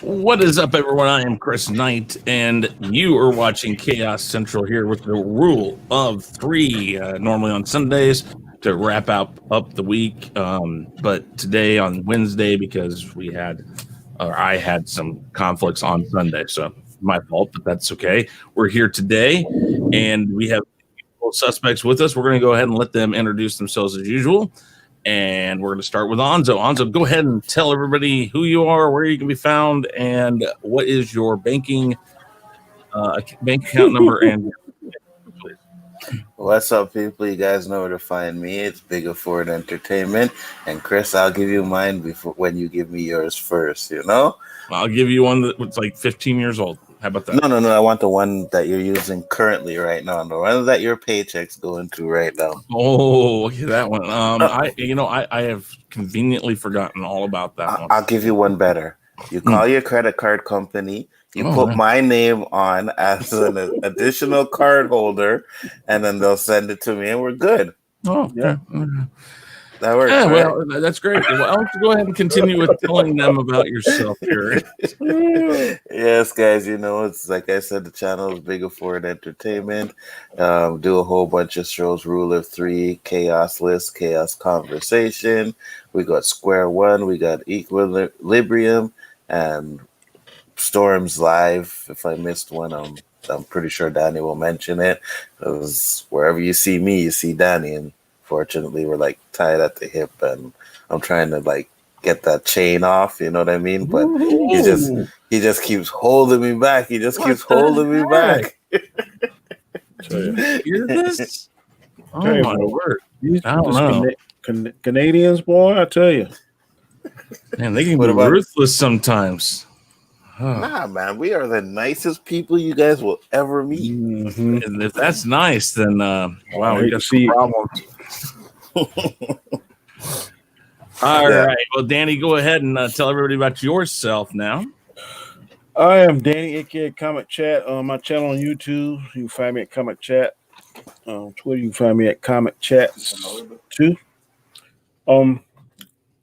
What is up, everyone? I am Chris Knight, and you are watching Chaos Central here with the rule of three, normally on Sundays to wrap up the week. But today on Wednesday, because I had some conflicts on Sunday, so my fault, but that's okay. We're here today, and we have suspects with us. We're going to go ahead and let them introduce themselves as usual. And we're going to start with Nzo. Nzo, go ahead and tell everybody who you are, where you can be found, and what is your bank account number. And please. What's up, people? You guys know where to find me. It's Biggaford Entertainment. And Chris, I'll give you mine when you give me yours first, you know? I'll give you one that's like 15 years old. How about that? No. I want the one that you're using currently right now. The one that your paycheck's going to right now. Oh, okay, that one. I have conveniently forgotten all about that one. I'll give you one better. You call your credit card company. You put my name on as an additional card holder, and then they'll send it to me, and we're good. Oh, yeah. That works. Yeah, right? Well, that's great. Well, I'll go ahead and continue with telling them about yourself here. Yes, guys, it's like I said, the channel is Biggaford Entertainment. Do a whole bunch of shows, Rule of Three, Chaos List, Chaos Conversation. We got Square One, we got Equilibrium, and Storms Live. If I missed one, I'm pretty sure Danny will mention it. Because wherever you see me, you see Danny, and fortunately, we're like tied at the hip, and I'm trying to get that chain off. You know what I mean? But he just keeps holding me back. He just keeps holding me back. Hear this? Oh my word! I don't know. Canadians, boy, I tell you, man, they can be ruthless sometimes. Nah, man, we are the nicest people you guys will ever meet. Mm-hmm. And if that's nice, then wow, we got some problems. All right. Well, Danny, go ahead and tell everybody about yourself now. I am Danny, aka Comic Chat. On my channel on YouTube, you can find me at Comic Chat. On Twitter, you can find me at Comic Chats 2.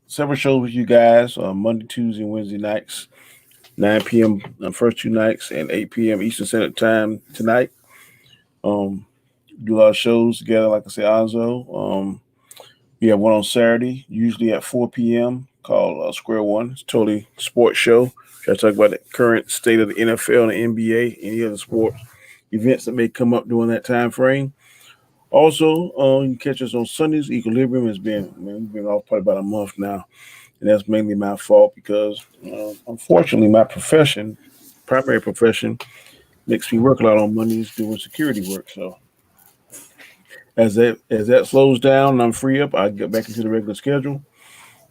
Several shows with you guys on Monday, Tuesday, and Wednesday nights. 9 p.m. on first two nights and 8 p.m. Eastern Standard Time tonight. Do a lot of shows together, like I said, Nzo. We have one on Saturday, usually at 4 p.m. called Square One. It's totally sports show. Try to talk about the current state of the NFL and the NBA, any other sports events that may come up during that time frame. Also, you can catch us on Sundays. Equilibrium has been off probably about a month now. And that's mainly my fault because, unfortunately, my primary profession, makes me work a lot on Mondays doing security work. So as that slows down and I'm free up, I get back into the regular schedule.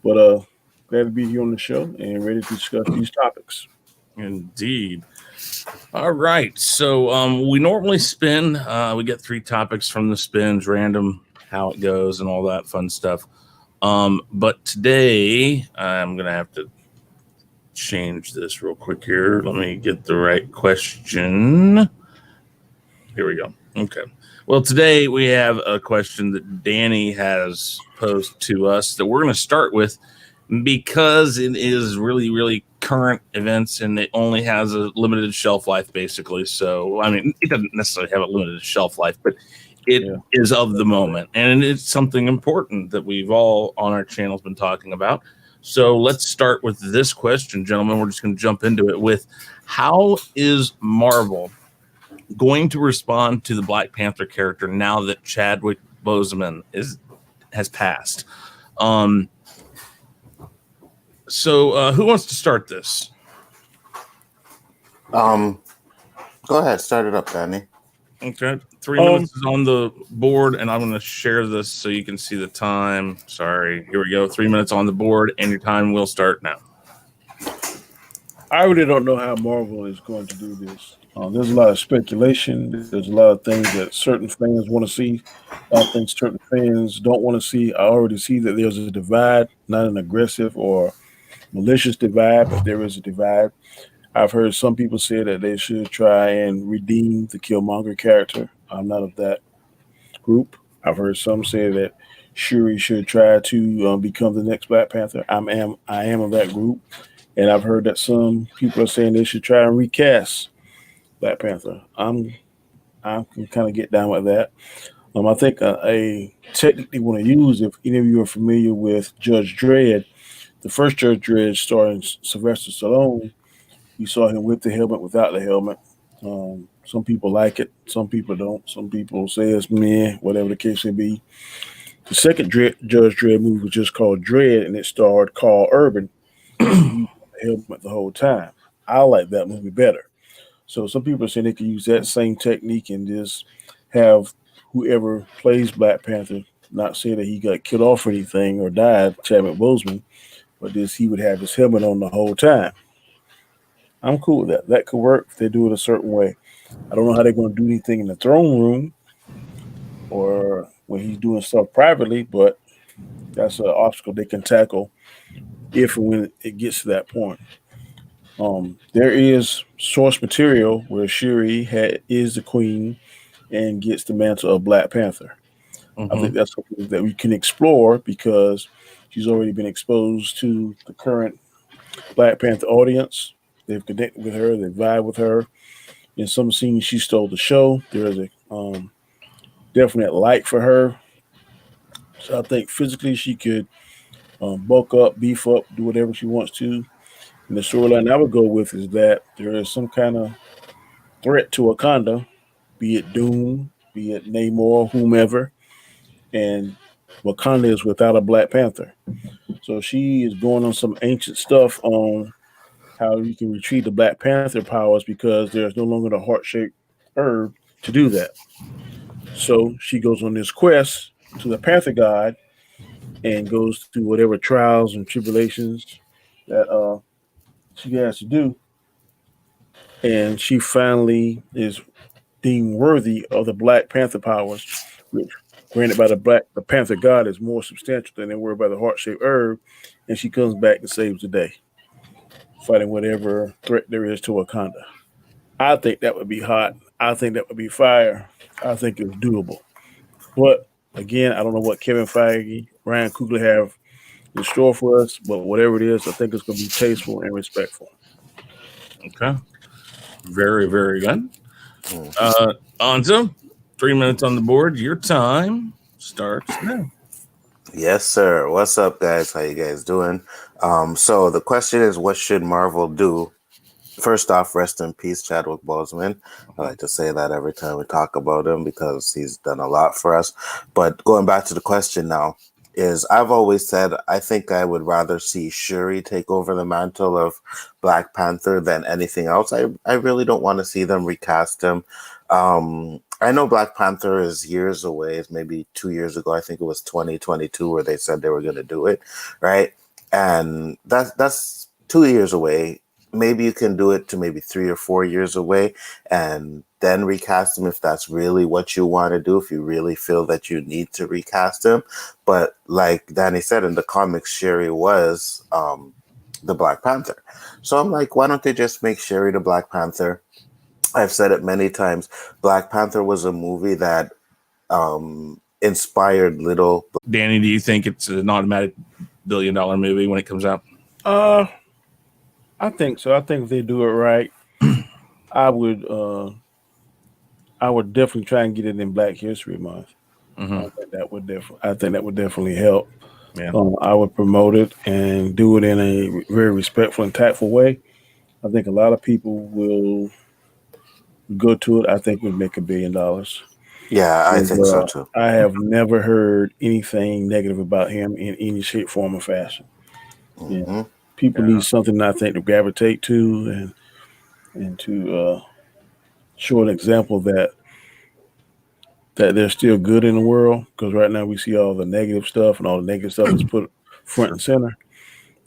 But glad to be here on the show and ready to discuss these topics. Indeed. All right. So we normally spin. We get 3 topics from the spins, random, how it goes, and all that fun stuff. But today I'm going to have to change this real quick here. Let me get the right question. Here we go. Okay. Well, today we have a question that Danny has posed to us that we're going to start with because it is really, really current events and it only has a limited shelf life, basically. So, I mean, it doesn't necessarily have a limited shelf life, but it is of the moment, and it's something important that we've all on our channel's been talking about. So let's start with this question, gentlemen. We're just going to jump into it with, how is Marvel going to respond to the Black Panther character now that Chadwick Boseman has passed? So who wants to start this? Go ahead, start it up, Danny. Okay, 3 minutes is on the board, and I'm going to share this so you can see the time. Sorry, here we go. 3 minutes on the board, and your time will start now. I really don't know how Marvel is going to do this. There's a lot of speculation. There's a lot of things that certain fans want to see. A lot of things certain fans don't want to see. I already see that there's a divide, not an aggressive or malicious divide, but there is a divide. I've heard some people say that they should try and redeem the Killmonger character. I'm not of that group. I've heard some say that Shuri should try to become the next Black Panther. I am of that group. And I've heard that some people are saying they should try and recast Black Panther. I can kind of get down with that. I think a technique they want to use, if any of you are familiar with Judge Dredd, the first Judge Dredd starring Sylvester Stallone, you saw him with the helmet, without the helmet. Some people like it, some people don't. Some people say it's meh, whatever the case may be. The second Judge Dredd movie was just called Dredd, and it starred Carl Urban, and he wore the helmet the whole time. I like that movie better. So some people are saying they could use that same technique and just have whoever plays Black Panther, not say that he got killed off or anything or died, Chadwick Boseman, but this he would have his helmet on the whole time. I'm cool with that. That could work if they do it a certain way. I don't know how they're going to do anything in the throne room or when he's doing stuff privately, but that's an obstacle they can tackle if and when it gets to that point. There is source material where Shuri is the queen and gets the mantle of Black Panther. I think that's something that we can explore because she's already been exposed to the current Black Panther audience. They've connected with her, they vibe with her. In some scenes, she stole the show. There is a definite like for her. So I think physically she could bulk up, beef up, do whatever she wants to. And the storyline I would go with is that there is some kind of threat to Wakanda, be it Doom, be it Namor, whomever, and Wakanda is without a Black Panther. So she is going on some ancient stuff on how you can retrieve the Black Panther powers because there's no longer the heart-shaped herb to do that. So she goes on this quest to the Panther God and goes through whatever trials and tribulations that she has to do. And she finally is deemed worthy of the Black Panther powers, which granted by the Panther God is more substantial than they were by the heart-shaped herb. And she comes back and saves the day, fighting whatever threat there is to Wakanda. I think that would be hot. I think that would be fire. I think it's doable. But again, I don't know what Kevin Feige, Ryan Coogler have in store for us, but whatever it is, I think it's going to be tasteful and respectful. Okay. Very, very good. Anzo, 3 minutes on the board. Your time starts now. Yes, sir. What's up, guys? How you guys doing? So the question is, what should Marvel do? First off, rest in peace, Chadwick Boseman. I like to say that every time we talk about him because he's done a lot for us. But going back to the question now, is I've always said I think I would rather see Shuri take over the mantle of Black Panther than anything else. I really don't want to see them recast him. I know Black Panther is years away. It's maybe 2 years ago. I think it was 2022 where they said they were going to do it, right? And that's 2 years away. Maybe you can do it to maybe 3 or 4 years away and then recast him if that's really what you want to do, if you really feel that you need to recast him. But like Danny said, in the comics, Shuri was the Black Panther. So I'm like, why don't they just make Shuri the Black Panther? I've said it many times. Black Panther was a movie that inspired little. Danny, do you think it's an automatic $1 billion movie when it comes out? I think so. I think if they do it right, I would definitely try and get it in Black History Month. I think that would definitely help. Yeah. I would promote it and do it in a very respectful and tactful way. I think a lot of people will go to it. I think it would make $1 billion. Yeah, I think so too. I have never heard anything negative about him in any shape, form, or fashion. Yeah. People need something, I think, to gravitate to and to show an example that there's still good in the world. Because right now we see all the negative stuff, and all the negative stuff is put front and center.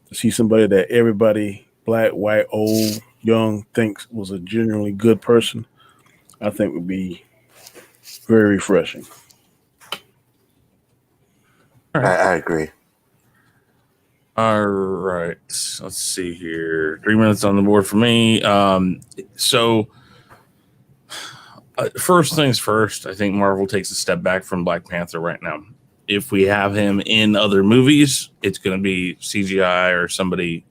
To see somebody that everybody, black, white, old, young, thinks was a genuinely good person, I think would be very refreshing. I agree. All right. Let's see here. 3 minutes on the board for me. First things first, I think Marvel takes a step back from Black Panther right now. if we have him in other movies, it's going to be CGI or somebody,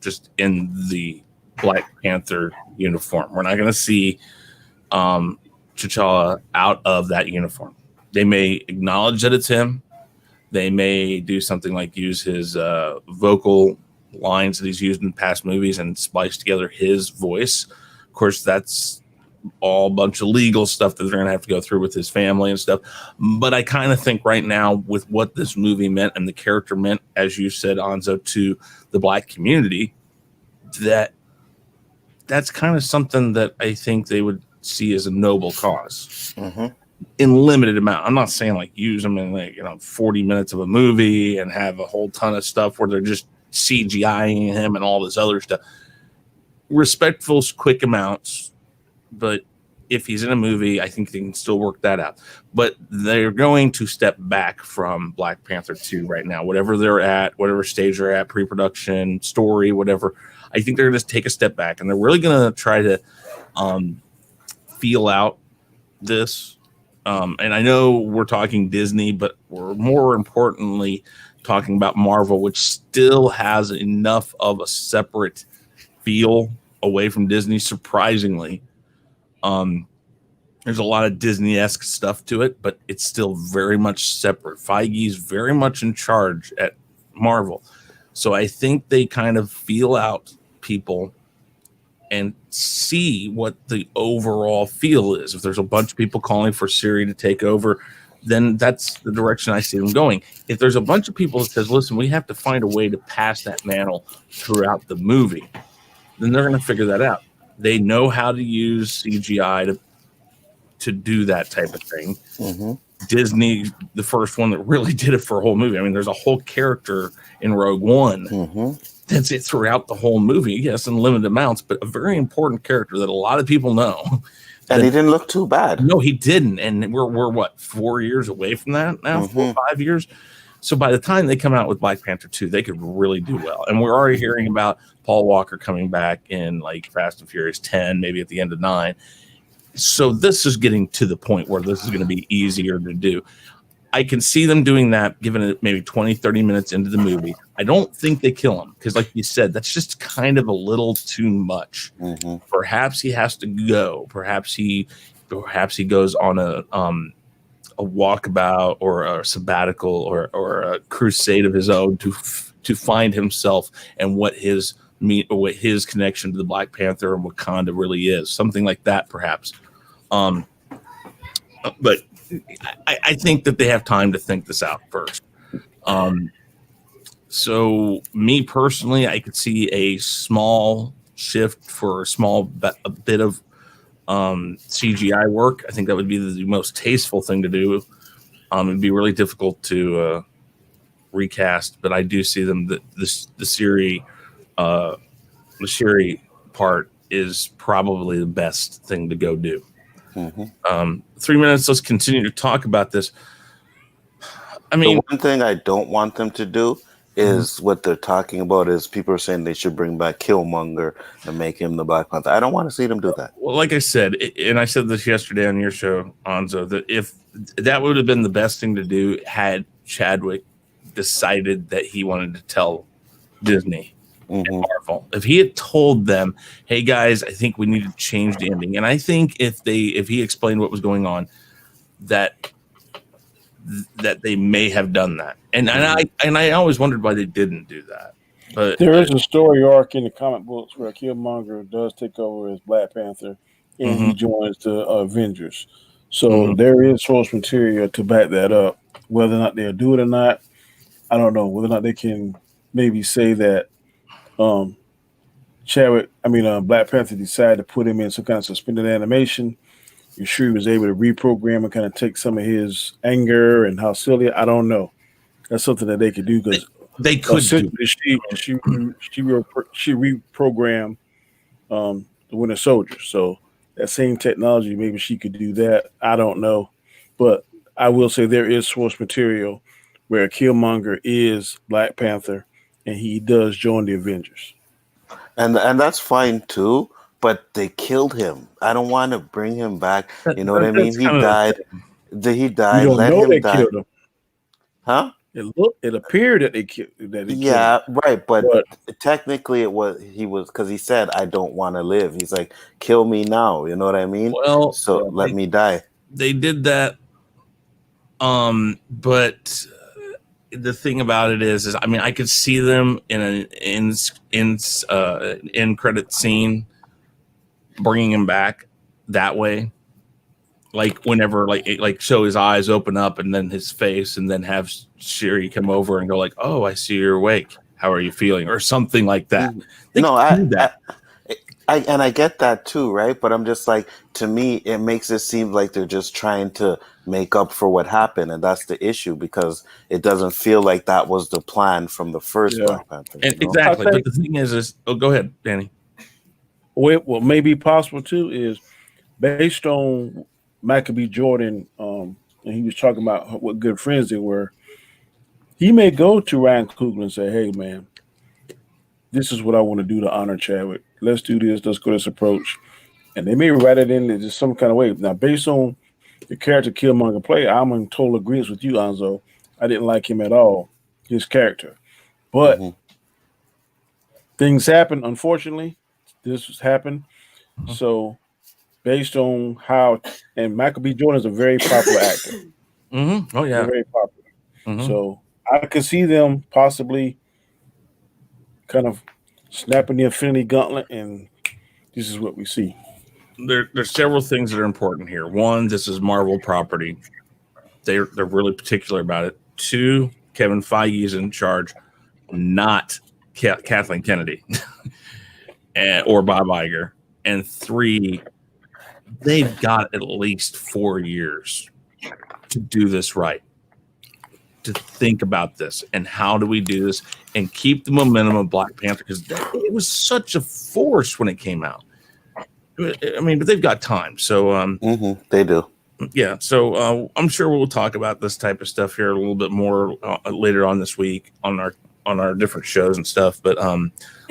just in the Black Panther uniform. We're not going to see T'Challa out of that uniform. They may acknowledge that it's him. They may do something like use his vocal lines that he's used in past movies and splice together his voice. Of course, that's all a bunch of legal stuff that they're going to have to go through with his family and stuff. But I kind of think right now, with what this movie meant and the character meant, as you said, Nzo, to the Black community, that's kind of something that I think they would see as a noble cause. In limited amount. I'm not saying like use them in 40 minutes of a movie and have a whole ton of stuff where they're just CGIing him and all this other stuff. Respectful, quick amounts. But if he's in a movie, I think they can still work that out. But they're going to step back from Black Panther 2 right now. Whatever they're at, whatever stage they're at, pre-production, story, whatever. I think they're going to take a step back. And they're really going to try to feel out this. And I know we're talking Disney, but we're more importantly talking about Marvel, which still has enough of a separate feel away from Disney, surprisingly. There's a lot of Disney-esque stuff to it, but it's still very much separate. Feige's very much in charge at Marvel. So I think they kind of feel out people and see what the overall feel is. If there's a bunch of people calling for Siri to take over, then that's the direction I see them going. If there's a bunch of people that says, listen, we have to find a way to pass that mantle throughout the movie, then they're going to figure that out. They know how to use CGI to do that type of thing. Disney, the first one that really did it for a whole movie. I mean, there's a whole character in Rogue One that's it throughout the whole movie. Yes, in limited amounts, but a very important character that a lot of people know. And he didn't look too bad. No, he didn't. And we're what, 4 years away from that now? 4 or 5 years? So by the time they come out with Black Panther 2, they could really do well. And we're already hearing about Paul Walker coming back in like Fast and Furious 10, maybe at the end of 9. So this is getting to the point where this is going to be easier to do. I can see them doing that, giving it maybe 20, 30 minutes into the movie. I don't think they kill him because, like you said, that's just kind of a little too much. Perhaps he has to go. Perhaps he goes on a walkabout or a sabbatical or a crusade of his own to find himself and what his connection to the Black Panther and Wakanda really is. Something like that, perhaps. But I think that they have time to think this out first. So me personally, I could see a small shift for a bit of CGI work. I think that would be the most tasteful thing to do. It'd be really difficult to recast, but I do see them that the Siri part is probably the best thing to go do. 3 minutes. Let's continue to talk about this. I mean, the one thing I don't want them to do is what they're talking about is people are saying they should bring back Killmonger and make him the Black Panther. I don't want to see them do that. Well, like I said, and I said this yesterday on your show, Nzo, that if that would have been the best thing to do had Chadwick decided that he wanted to tell Disney and Marvel. If he had told them, hey guys, I think we need to change the ending. And I think if he explained what was going on, that they may have done that. And I always wondered why they didn't do that. But there is a story arc in the comic books where Killmonger does take over as Black Panther and he joins the Avengers. So there is source material to back that up. Whether or not they'll do it or not, I don't know. Whether or not they can maybe say that Black Panther decided to put him in some kind of suspended animation. You're sure he was able to reprogram and kind of take some of his anger and how silly. I don't know. That's something that they could do because they could. She reprogrammed the Winter Soldier. So that same technology, maybe she could do that. I don't know, but I will say there is source material where Killmonger is Black Panther and he does join the Avengers. And that's fine too, but they killed him. I don't want to bring him back. You know what I mean? He died. He died. You don't Let know him they die. killed him. Huh? It appeared that they killed. Yeah, right. But But technically, he was because he said, "I don't want to live." He's like, "Kill me now." You know what I mean? Well, So let me die. they did that. But the thing about it is I mean, I could see them in an end credit scene bringing him back that way, like whenever like show his eyes open up and then his face, and then have Shiri come over and go like, "Oh, I see you're awake. How are you feeling?" or something like that. They No, could do that. I get that too, right? But I'm just like, to me, it makes it seem like they're just trying to make up for what happened, and that's the issue, because it doesn't feel like that was the plan from the first Black Panther. And exactly, but the thing is, oh, go ahead, Danny. What may be possible too is based on Michael B. Jordan, and he was talking about what good friends they were. He may go to Ryan Coogler and say, "Hey, man, this is what I want to do to honor Chadwick. Let's do this. Let's go this approach." And they may write it in just some kind of way. Now, based on the character Killmonger play, I'm in total agreement with you, Anzo. I didn't like him at all, his character. But things happen, unfortunately. This has happened. So, based on how, and Michael B. Jordan is a very popular actor. Oh, yeah. Very popular. So, I could see them possibly kind of snapping the Infinity Gauntlet, and this is what we see. There's several things that are important here. One, this is Marvel property. They're really particular about it. Two, Kevin Feige is in charge, not Kathleen Kennedy or Bob Iger. And three, they've got at least 4 years to do this right, to think about this and how do we do this and keep the momentum of Black Panther, because it was such a force when it came out. I mean, but they've got time, so they do. Yeah, so I'm sure we'll talk about this type of stuff here a little bit more later on this week on our different shows and stuff. But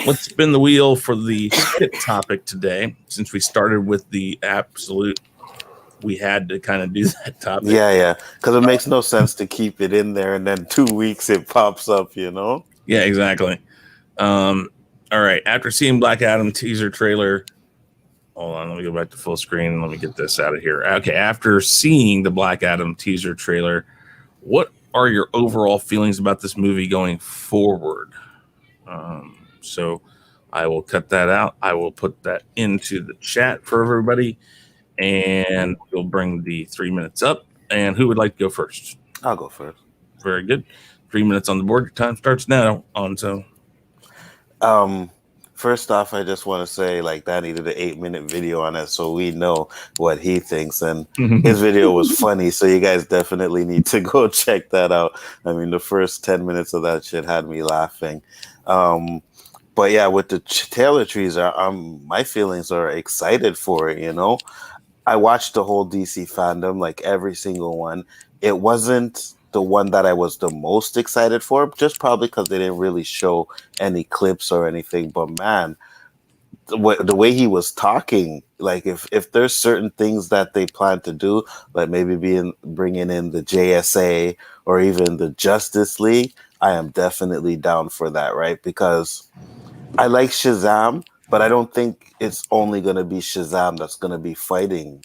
let's spin the wheel for the hit topic today. Since we started with the absolute, we had to kind of do that topic. Yeah, because it makes no sense to keep it in there and then 2 weeks it pops up, you know? Yeah, exactly. All right, after seeing Black Adam teaser trailer. Hold on, let me go back to full screen and let me get this out of here. Okay, after seeing the Black Adam teaser trailer, what are your overall feelings about this movie going forward? So I will cut that out. I will put that into the chat for everybody, and we'll bring the 3 minutes up. And who would like to go first? I'll go first. Very good. 3 minutes on the board. Your time starts now. First off, I just want to say, like, Danny did an 8-minute video on it, so we know what he thinks. And his video was funny, so you guys definitely need to go check that out. I mean, the first 10 minutes of that shit had me laughing. But yeah, with the Taylor trees, my feelings are excited for it, you know? I watched the whole DC fandom, like every single one. It wasn't the one that I was the most excited for, just probably because they didn't really show any clips or anything. But man, the way he was talking, like if there's certain things that they plan to do, like maybe bringing in the JSA or even the Justice League, I am definitely down for that, right? Because I like Shazam, but I don't think it's only going to be Shazam that's going to be fighting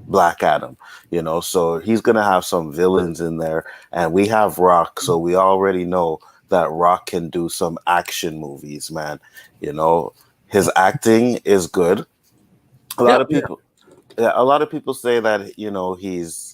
Black Adam, you know, so he's gonna have some villains in there, and we have Rock, so we already know that Rock can do some action movies, man. You know, his acting is good. A lot of people say that, you know, he's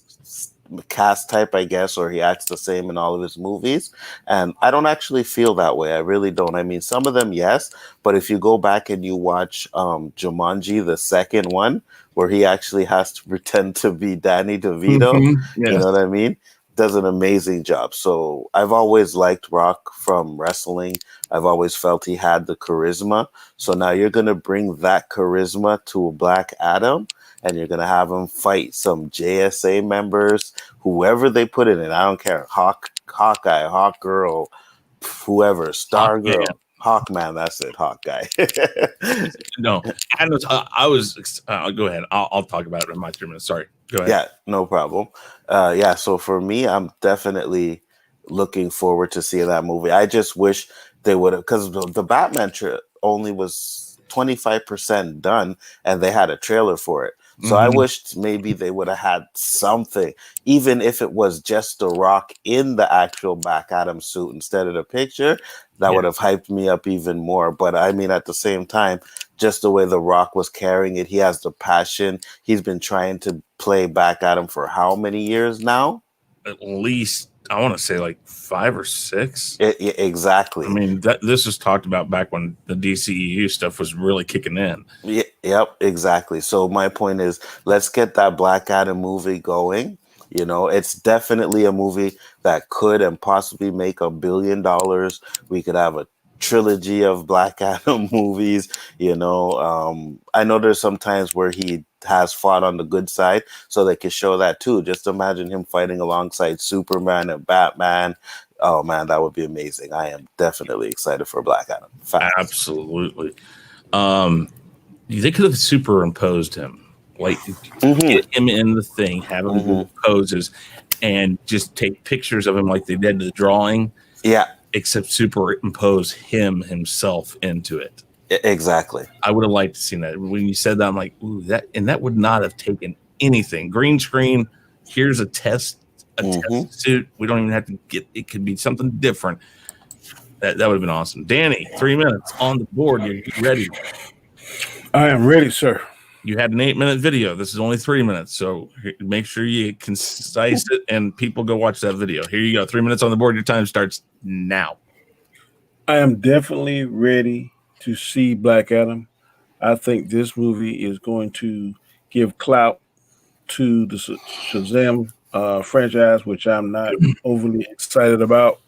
cast type, I guess, or he acts the same in all of his movies, and I don't actually feel that way. I really don't. I mean, some of them, yes, but if you go back and you watch Jumanji, the second one, where he actually has to pretend to be Danny DeVito, you know what I mean? Does an amazing job. So I've always liked Rock from wrestling. I've always felt he had the charisma. So now you're going to bring that charisma to Black Adam, and you're going to have him fight some JSA members, whoever they put in it. I don't care. Hawkeye, Hawkgirl, whoever, Stargirl. Hawkman, that's it, Hawkeye. No, I was. Go ahead. I'll talk about it in my 3 minutes. Sorry. Go ahead. Yeah, no problem. So for me, I'm definitely looking forward to seeing that movie. I just wish they would have, because the Batman only was 25% done, and they had a trailer for it. So I wished maybe they would have had something, even if it was just The Rock in the actual Black Adam suit instead of the picture. That would have hyped me up even more. But I mean, at the same time, just the way The Rock was carrying it, he has the passion. He's been trying to play Black Adam for how many years now? At least, I want to say like 5 or 6. Exactly. I mean, this was talked about back when the DCEU stuff was really kicking in. Yep, exactly. So my point is, let's get that Black Adam movie going. You know, it's definitely a movie that could and possibly make $1 billion. We could have a trilogy of Black Adam movies. You know, I know there's some times where he has fought on the good side, so they could show that too. Just imagine him fighting alongside Superman and Batman. Oh man, that would be amazing. I am definitely excited for Black Adam. Facts. Absolutely. They could have superimposed him, like get him in the thing, have him do poses, and just take pictures of him like they did the drawing. Yeah, except superimpose himself into it. Exactly. I would have liked to see that. When you said that, I'm like, ooh, that would not have taken anything. Green screen. Here's a test suit. We don't even have to get. It could be something different. That would have been awesome. Danny, 3 minutes on the board. You're ready. I am ready, sir. You had an 8-minute video. This is only 3 minutes, so make sure you concise it and people go watch that video. Here you go. 3 minutes on the board. Your time starts now. I am definitely ready to see Black Adam. I think this movie is going to give clout to the Shazam franchise, which I'm not overly excited about.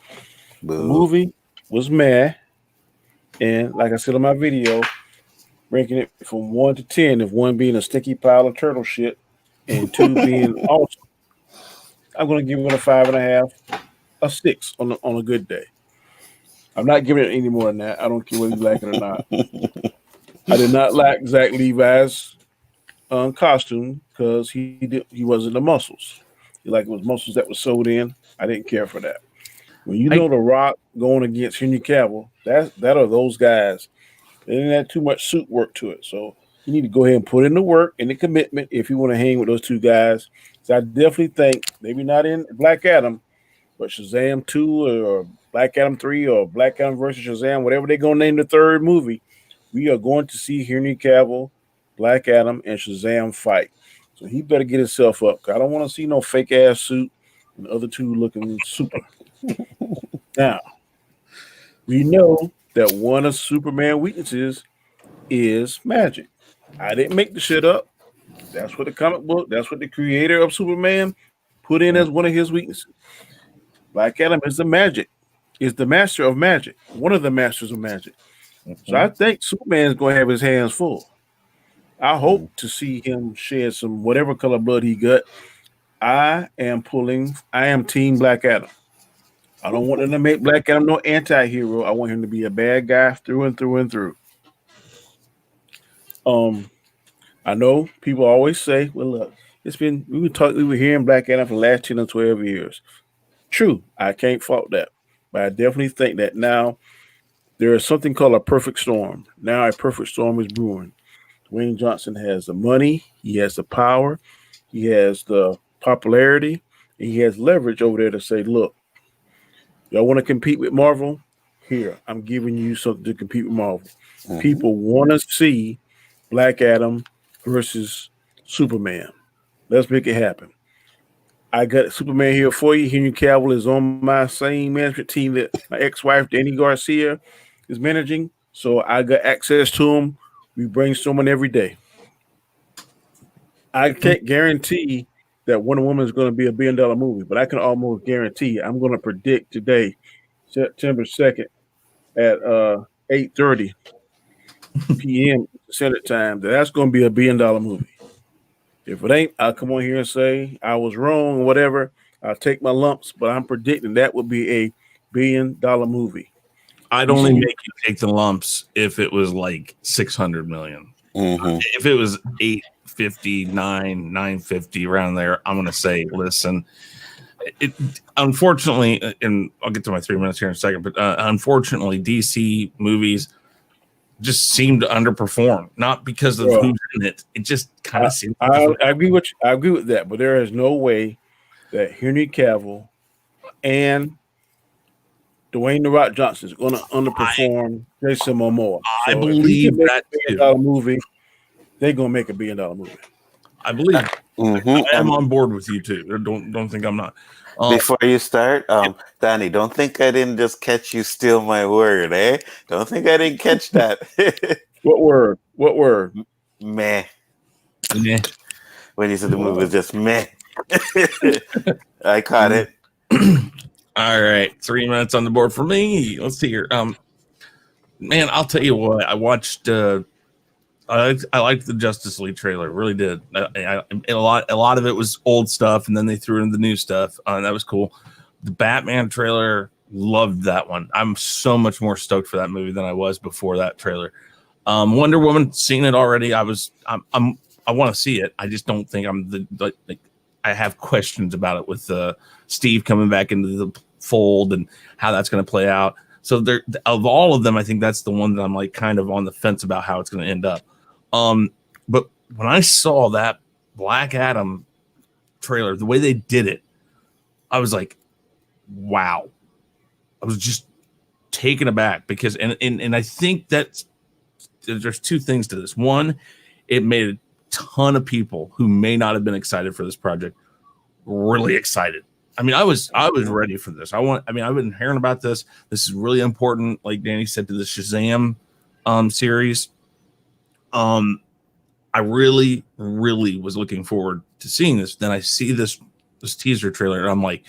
The movie was meh, and like I said in my video, ranking it from 1 to 10, if 1 being a stinky pile of turtle shit and 2 being awesome, I'm going to give it a 5.5, a 6 on a good day. I'm not giving it any more than that. I don't care whether you like it or not. I did not like Zach Levi's costume because he wasn't the muscles. He like it was muscles that was sewed in. I didn't care for that. When you know The Rock going against Henry Cavill, that are those guys. They didn't have too much suit work to it. So you need to go ahead and put in the work and the commitment if you want to hang with those 2 guys. So I definitely think, maybe not in Black Adam, but Shazam 2 or Black Adam 3 or Black Adam versus Shazam, whatever they're going to name the 3rd movie, we are going to see Henry Cavill, Black Adam, and Shazam fight. So he better get himself up. I don't want to see no fake-ass suit and the other 2 looking super. Now, we know that one of Superman's weaknesses is magic. I didn't make the shit up. That's what the comic book, that's what the creator of Superman put in as one of his weaknesses. Black Adam is the master of magic, one of the masters of magic. So I think Superman is going to have his hands full. I hope to see him shed some whatever color blood he got. I am team Black Adam. I don't want them to make Black Adam no anti-hero. I want him to be a bad guy through and through and through. I know people always say, well, look, we were hearing Black Adam for the last 10 or 12 years. True, I can't fault that. But I definitely think that now there is something called a perfect storm. Now a perfect storm is brewing. Dwayne Johnson has the money, he has the power, he has the popularity, and he has leverage over there to say, look, y'all want to compete with Marvel? Here, I'm giving you something to compete with Marvel. People want to see Black Adam versus Superman. Let's make it happen. I got Superman here for you. Henry Cavill is on my same management team that my ex-wife, Danny Garcia, is managing. So I got access to him. We brainstorming every day. I can't guarantee that Wonder Woman is going to be a $1 billion movie, but I can almost guarantee I'm going to predict today, September 2nd at 8:30 p.m. Center time, that's going to be a $1 billion movie. If it ain't, I'll come on here and say I was wrong or whatever. I'll take my lumps, but I'm predicting that would be a $1 billion movie. I'd only make you take the lumps if it was like 600 million. If it was 859, 950 around there, I'm going to say, listen, it unfortunately, and I'll get to my 3 minutes here in a second, but unfortunately, DC movies just seem to underperform, not because of who's in it. It just kind of seems. I agree with you. I agree with that, but there is no way that Henry Cavill and Dwayne The Rock Johnson is going to underperform Jason Momoa. I So believe if he can make that $1 billion movie, they're going to make $1 billion movie. I believe. I'm on board with you too. Don't think I'm not. Before you start, Danny, don't think I didn't just catch you steal my word, eh? Don't think I didn't catch that. What word? What word? Meh. Yeah. When you said the movie was just meh. I caught it. All right, 3 minutes on the board for me. Let's see here. Man, I'll tell you what. I watched. I liked the Justice League trailer. Really did. A lot of it was old stuff, and then they threw in the new stuff. That was cool. The Batman trailer, loved that one. I'm so much more stoked for that movie than I was before that trailer. Wonder Woman, seen it already. I want to see it. I just don't think I'm I have questions about it with Steve coming back into the fold and how that's going to play out. So there, of all of them, I think that's the one that I'm like kind of on the fence about how it's going to end up. But when I saw that Black Adam trailer, the way they did it, I was like, wow. I was just taken aback because, and I think that there's two things to this. One, it made a ton of people who may not have been excited for this project really excited. I mean, I was ready for this. I've been hearing about this. This is really important, like Danny said, to the Shazam series. I really, really was looking forward to seeing this. Then I see this teaser trailer, and I'm like,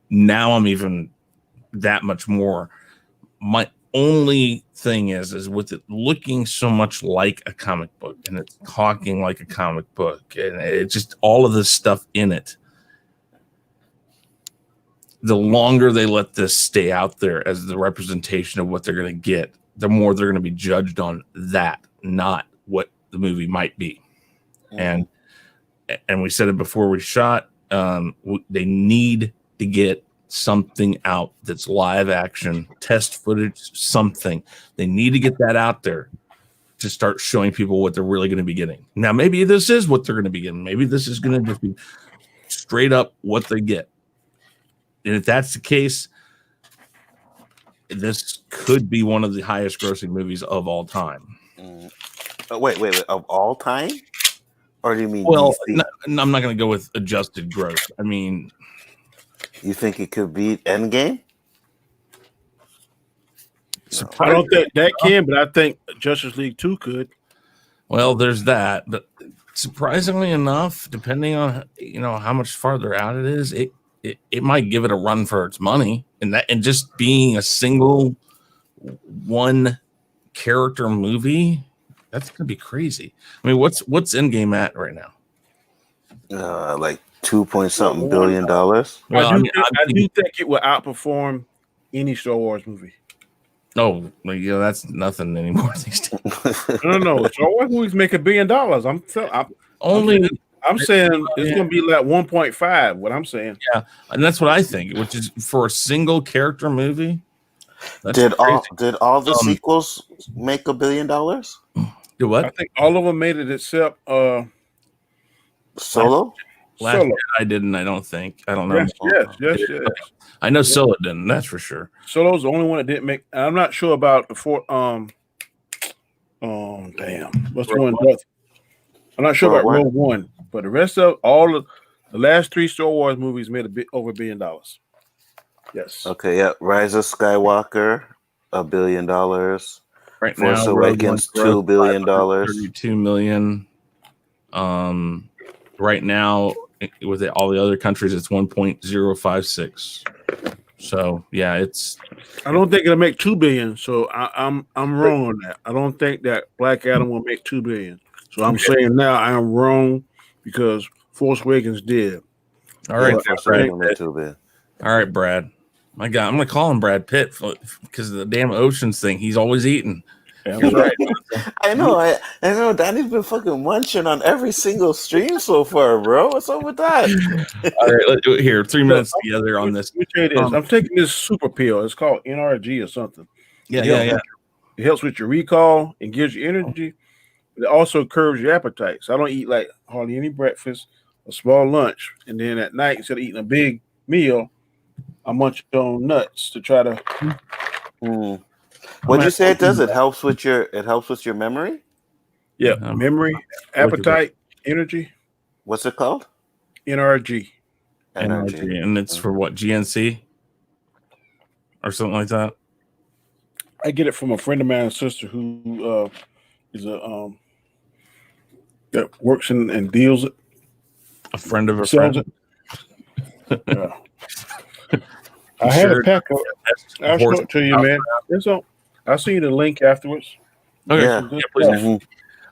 now I'm even that much more. My only thing is with it looking so much like a comic book, and it's talking like a comic book, and it's just all of this stuff in it. The longer they let this stay out there as the representation of what they're going to get, the more they're going to be judged on that, not what the movie might be. And we said it before we shot. They need to get something out that's live action, test footage, something. They need to get that out there to start showing people what they're really going to be getting. Now, maybe this is what they're going to be getting. Maybe this is going to just be straight up what they get. And if that's the case, this could be one of the highest grossing movies of all time. Wait. Of all time? Or do you mean well, DC? I'm not going to go with adjusted gross. I mean, you think it could beat Endgame? I don't think that can, but I think Justice League 2 could. Well, there's that. But surprisingly enough, depending on how much farther out it is, it might give it a run for its money. And just being a single one character movie, that's gonna be crazy. I mean, what's Endgame at right now? Like $2 billion. Well, I do think it will outperform any Star Wars movie. No, that's nothing anymore these days. No. Star Wars movies make $1 billion. I'm saying it's going to be like 1.5. What I'm saying, yeah, and that's what I think. Which is for a single character movie. Did all the sequels make $1 billion? Do what? I think all of them made it except Solo. Solo. I didn't. I don't think. I don't know. Yes. I know Solo didn't. That's for sure. Solo's the only one that didn't make. I'm not sure about the four. Damn. What's the one? I'm not sure about Rogue One, but the rest of the last 3 Star Wars movies made over $1 billion. Yes. Okay. Yeah. Rise of Skywalker, $1 billion. Right Force now, Awakens, $2 billion. 32 million. Right now, with all the other countries, it's 1.056. So yeah, it's. I don't think it'll make $2 billion. So I'm wrong on that. I don't think that Black Adam will make $2 billion. So I'm saying now I am wrong because Force Awakens did. All right, Brad. All right, Brad. My God, I'm gonna call him Brad Pitt because of the damn oceans thing. He's always eating. That's right. I know. Danny's been fucking munching on every single stream so far, bro. What's up with that? All right, let's do it here. 3 minutes together on this. I'm taking this super pill. It's called NRG or something. Yeah. It helps with your recall and gives you energy. It also curbs your appetite. So I don't eat like hardly any breakfast, a small lunch, and then at night instead of eating a big meal, I munch on nuts to try to. What'd you say it does? It helps with your memory. Yeah, memory, appetite, energy. What's it called? NRG. And it's for what, GNC or something like that. I get it from a friend of mine's sister who is a that works and deals it. A friend of a friend. Yeah. I had a pack of. I'll show it to you, man. I'll see you the link afterwards. Okay. Yeah. Please.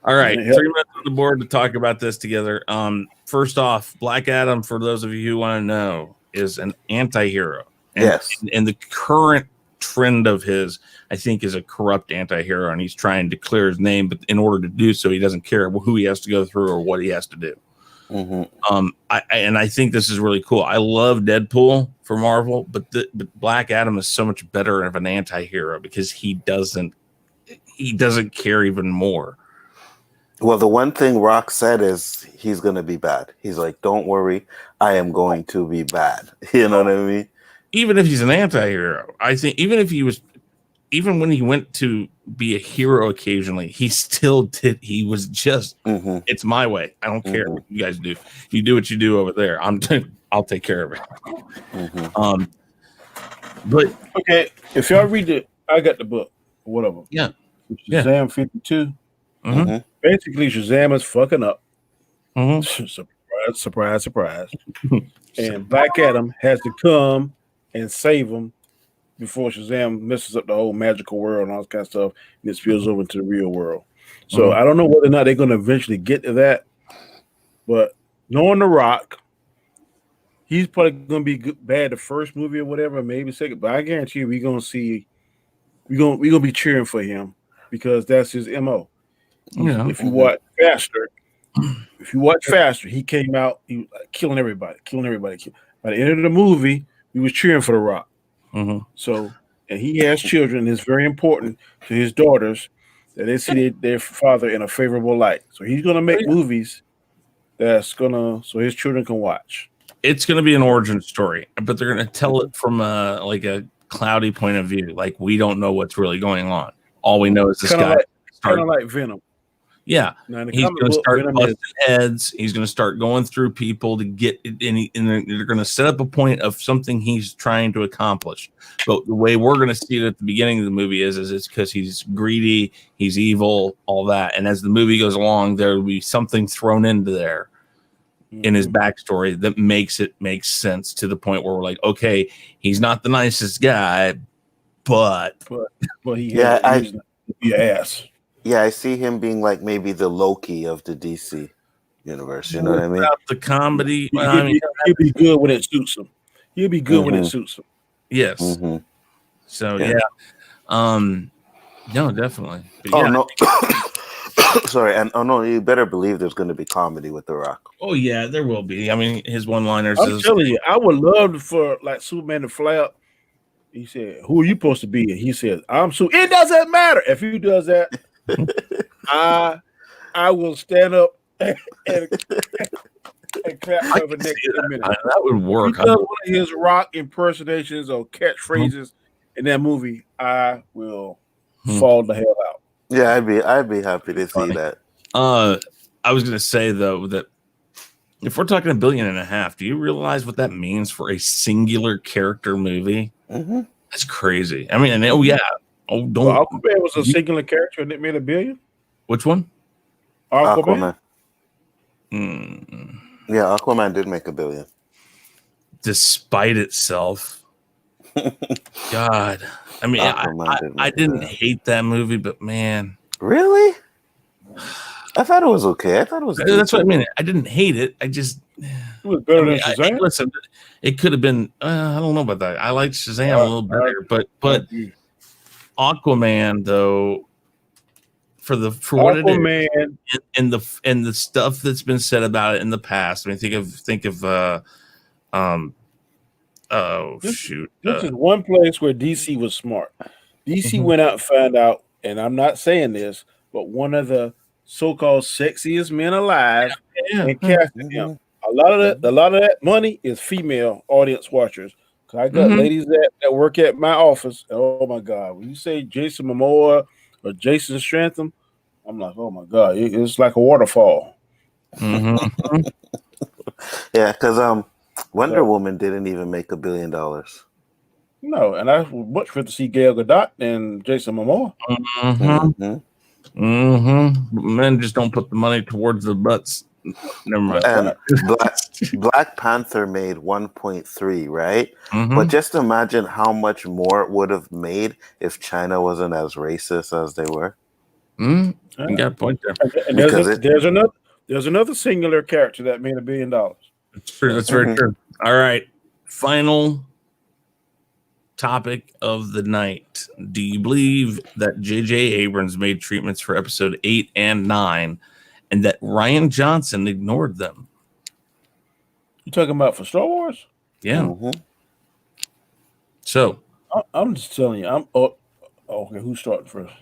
All right. 3 minutes on the board to talk about this together. First off, Black Adam, for those of you who want to know, is an anti-hero. Yes. And the current trend of his, I think, is a corrupt anti-hero, and he's trying to clear his name, but in order to do so, he doesn't care who he has to go through or what he has to do. I think this is really cool. I love Deadpool for Marvel, but Black Adam is so much better of an anti-hero because he doesn't care even more. Well, the one thing Rock said is he's going to be bad. He's like, don't worry, I am going to be bad. You know what I mean? Even if he's an anti-hero, I think even when he went to be a hero occasionally, he still did. He was just, it's my way. I don't care what you guys do. You do what you do over there. I'll take care of it. But okay, if y'all read it, I got the book. Whatever. Yeah. Shazam 52. Basically, Shazam is fucking up. Surprise. And Black Adam has to come and save him before Shazam messes up the whole magical world and all that kind of stuff, and it spills over into the real world. So I don't know whether or not they're going to eventually get to that, but knowing The Rock, he's probably going to be bad the first movie or whatever, maybe second. But I guarantee you, we're going to be cheering for him because that's his MO. Yeah. If you watch Faster, he came out, he was killing everybody. By the end of the movie, we was cheering for The Rock. So, and he has children. It's very important to his daughters that they see their father in a favorable light. So he's going to make movies so his children can watch. It's going to be an origin story, but they're going to tell it from a cloudy point of view. Like, we don't know what's really going on. All we know is this guy. Kind of like Venom. Yeah, he's going to start busting heads. He's going to start going through people to get it, and they're going to set up a point of something he's trying to accomplish. But the way we're going to see it at the beginning of the movie is it's because he's greedy, he's evil, all that. And as the movie goes along, there will be something thrown into there in his backstory that makes it make sense to the point where we're like, okay, he's not the nicest guy, but he's ass. Yeah, I see him being like maybe the Loki of the DC universe. You know what I mean? The comedy. He'll be good when it suits him. He'll be good when it suits him. Yes. So yeah. No, definitely. But, no. Sorry, and no, you better believe there's going to be comedy with The Rock. Oh yeah, there will be. I mean, his one-liners. I'm telling you, I would love for like Superman to fly up. He said, "Who are you supposed to be?" And he said, "I'm It doesn't matter if he does that." I will stand up and clap for the next minute. That would work. If he does one of his Rock impersonations or catchphrases in that movie, I will fall the hell out. Yeah, I'd be happy to see that. I was gonna say though that if we're talking $1.5 billion, do you realize what that means for a singular character movie? That's crazy. I mean, Aquaman was a singular character and it made $1 billion. Which one? Aquaman. Yeah, Aquaman did make $1 billion. Despite itself. God. I mean, I didn't hate that movie, but man. Really? I thought it was okay. I thought it was. That's what I mean. I didn't hate it. I just. It was better than Shazam. Listen, it could have been. I don't know about that. I liked Shazam a little better, but Aquaman though, for what it is, Aquaman. and the stuff that's been said about it in the past. I mean, think of oh shoot, This is one place where DC was smart. DC went out and found out, and I'm not saying this, but one of the so-called sexiest men alive, and casted him. A lot of that money is female audience watchers. Cause I got ladies that work at my office. Oh my God, when you say Jason Momoa or Jason Statham, I'm like, oh my God, it's like a waterfall. Yeah, because Wonder Woman didn't even make $1 billion. No, and I would much rather see Gal Gadot than Jason Momoa. Men just don't put the money towards the butts. Never mind. And Black Panther made 1.3, right? But just imagine how much more it would have made if China wasn't as racist as they were. You got a point there. And there's another singular character that made $1 billion. That's true. That's very true. All right, final topic of the night. Do you believe that J.J. Abrams made treatments for episode 8 and 9 and that Rian Johnson ignored them? You talking about for Star Wars? Yeah. So I'm just telling you. Okay. Who's starting first?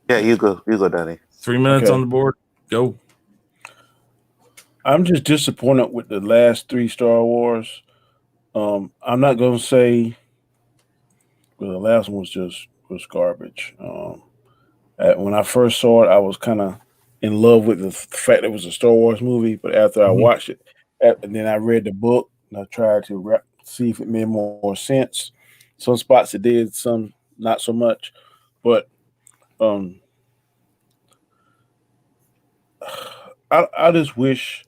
Yeah, you go, Danny. 3 minutes on the board. Go. I'm just disappointed with the last 3 Star Wars. I'm not gonna say. Well, the last one was garbage. When I first saw it, I was kind of in love with the fact it was a Star Wars movie. But after I watched it, and then I read the book, and I tried to see if it made more sense. Some spots it did, some not so much. But I just wish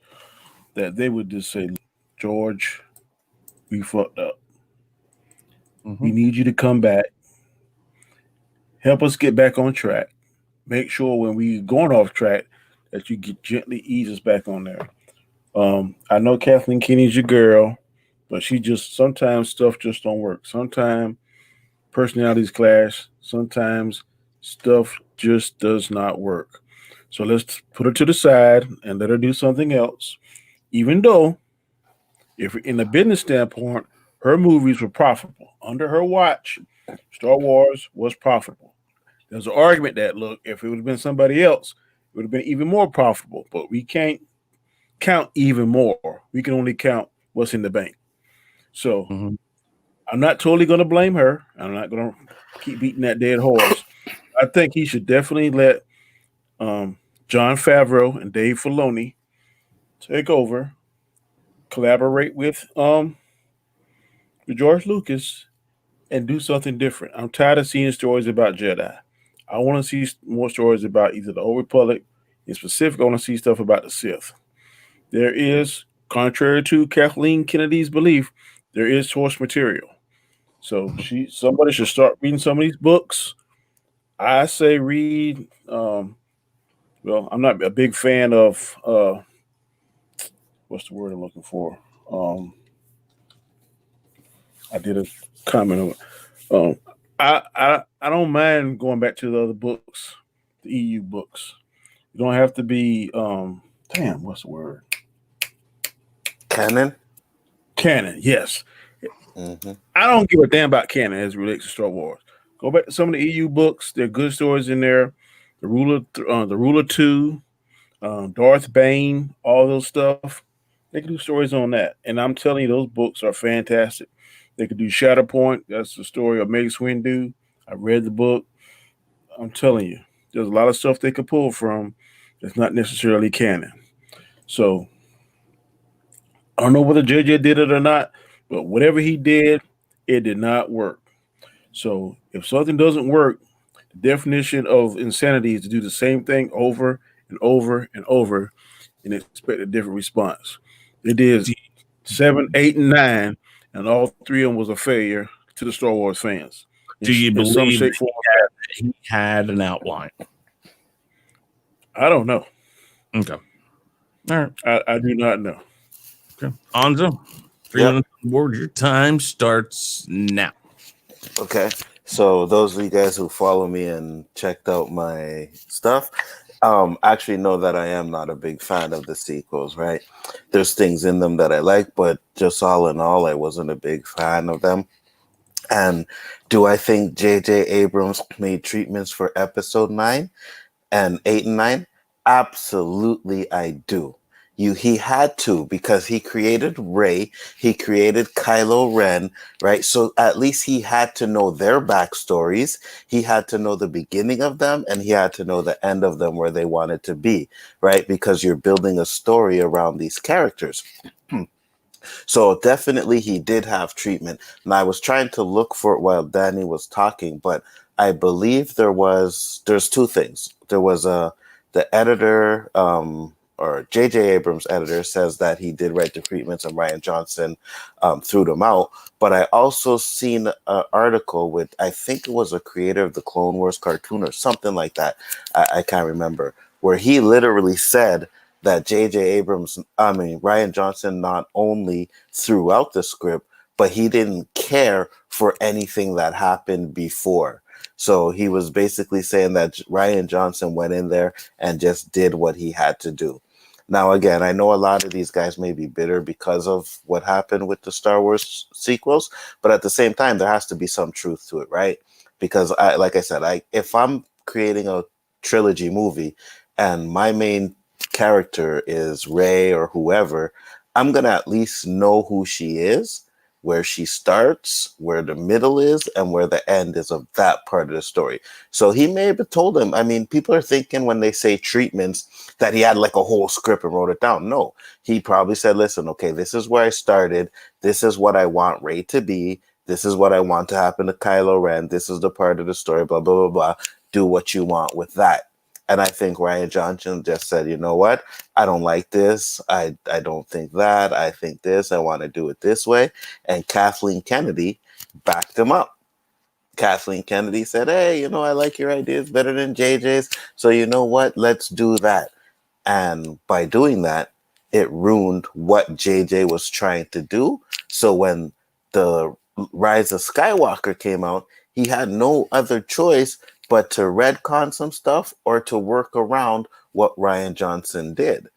that they would just say, George, we fucked up. We need you to come back. Help us get back on track. Make sure when we going off track that you gently ease us back on there. I know Kathleen Kenney's your girl, but sometimes stuff just don't work. Sometimes personalities clash. Sometimes stuff just does not work. So let's put her to the side and let her do something else. Even though, if in a business standpoint, her movies were profitable. Under her watch, Star Wars was profitable. There's an argument that, look, if it would have been somebody else, it would have been even more profitable. But we can't count even more. We can only count what's in the bank. So I'm not totally going to blame her. I'm not going to keep beating that dead horse. I think he should definitely let Jon Favreau and Dave Filoni take over, collaborate with George Lucas, and do something different. I'm tired of seeing stories about Jedi. I want to see more stories about either the Old Republic. In specific, I want to see stuff about the Sith. There is, contrary to Kathleen Kennedy's belief, there is source material. So somebody should start reading some of these books. I say read. I'm not a big fan of what's the word I'm looking for? I did a comment on I don't mind going back to the other books, the EU books. You don't have to be what's the word? Canon, yes. I don't give a damn about canon as it relates to Star Wars. Go back to some of the EU books. There are good stories in there. The Ruler 2, Darth Bane, all those stuff. They can do stories on that. And I'm telling you, those books are fantastic. They could do Shatterpoint. That's the story of Mace Windu. I read the book. I'm telling you, there's a lot of stuff they could pull from that's not necessarily canon. So I don't know whether JJ did it or not, but whatever he did, it did not work. So if something doesn't work, the definition of insanity is to do the same thing over and over and over and expect a different response. It did 7, 8, and 9, and all 3 of them was a failure to the Star Wars fans. Do you believe he had an outline? I don't know. Okay. All right. I do not know. Okay. Anzo, 3 minutes on the board. Your time starts now. Okay. So those of you guys who follow me and checked out my stuff, actually know that I am not a big fan of the sequels, right? There's things in them that I like, but just all in all, I wasn't a big fan of them. And do I think J.J. Abrams made treatments for episode 9 and 8 and 9? Absolutely, I do. He had to, because he created Rey, he created Kylo Ren, right? So at least he had to know their backstories. He had to know the beginning of them, and he had to know the end of them, where they wanted to be, right? Because you're building a story around these characters. So definitely he did have treatment. And I was trying to look for it while Danny was talking, but I believe there's two things. There was the editor, or J.J. Abrams' editor, says that he did write the treatments and Rian Johnson threw them out. But I also seen an article with, I think it was a creator of the Clone Wars cartoon or something like that. I can't remember, where he literally said that Rian Johnson not only threw out the script, but he didn't care for anything that happened before. So he was basically saying that Rian Johnson went in there and just did what he had to do. Now, again, I know a lot of these guys may be bitter because of what happened with the Star Wars sequels, but at the same time, there has to be some truth to it, right? Because like I said, if I'm creating a trilogy movie and my main character is Rey or whoever, I'm gonna at least know who she is, where she starts, where the middle is, and where the end is of that part of the story. So he may have told him. I mean, people are thinking when they say treatments that he had like a whole script and wrote it down. No, he probably said, listen, okay, this is where I started. This is what I want Rey to be. This is what I want to happen to Kylo Ren. This is the part of the story, blah, blah, blah, blah. Do what you want with that. And I think Rian Johnson just said, you know what? I don't like this. I don't think that. I think this. I want to do it this way. And Kathleen Kennedy backed him up. Kathleen Kennedy said, hey, I like your ideas better than JJ's. So you know what? Let's do that. And by doing that, it ruined what JJ was trying to do. So when the Rise of Skywalker came out, he had no other choice but to retcon some stuff or to work around what Rian Johnson did.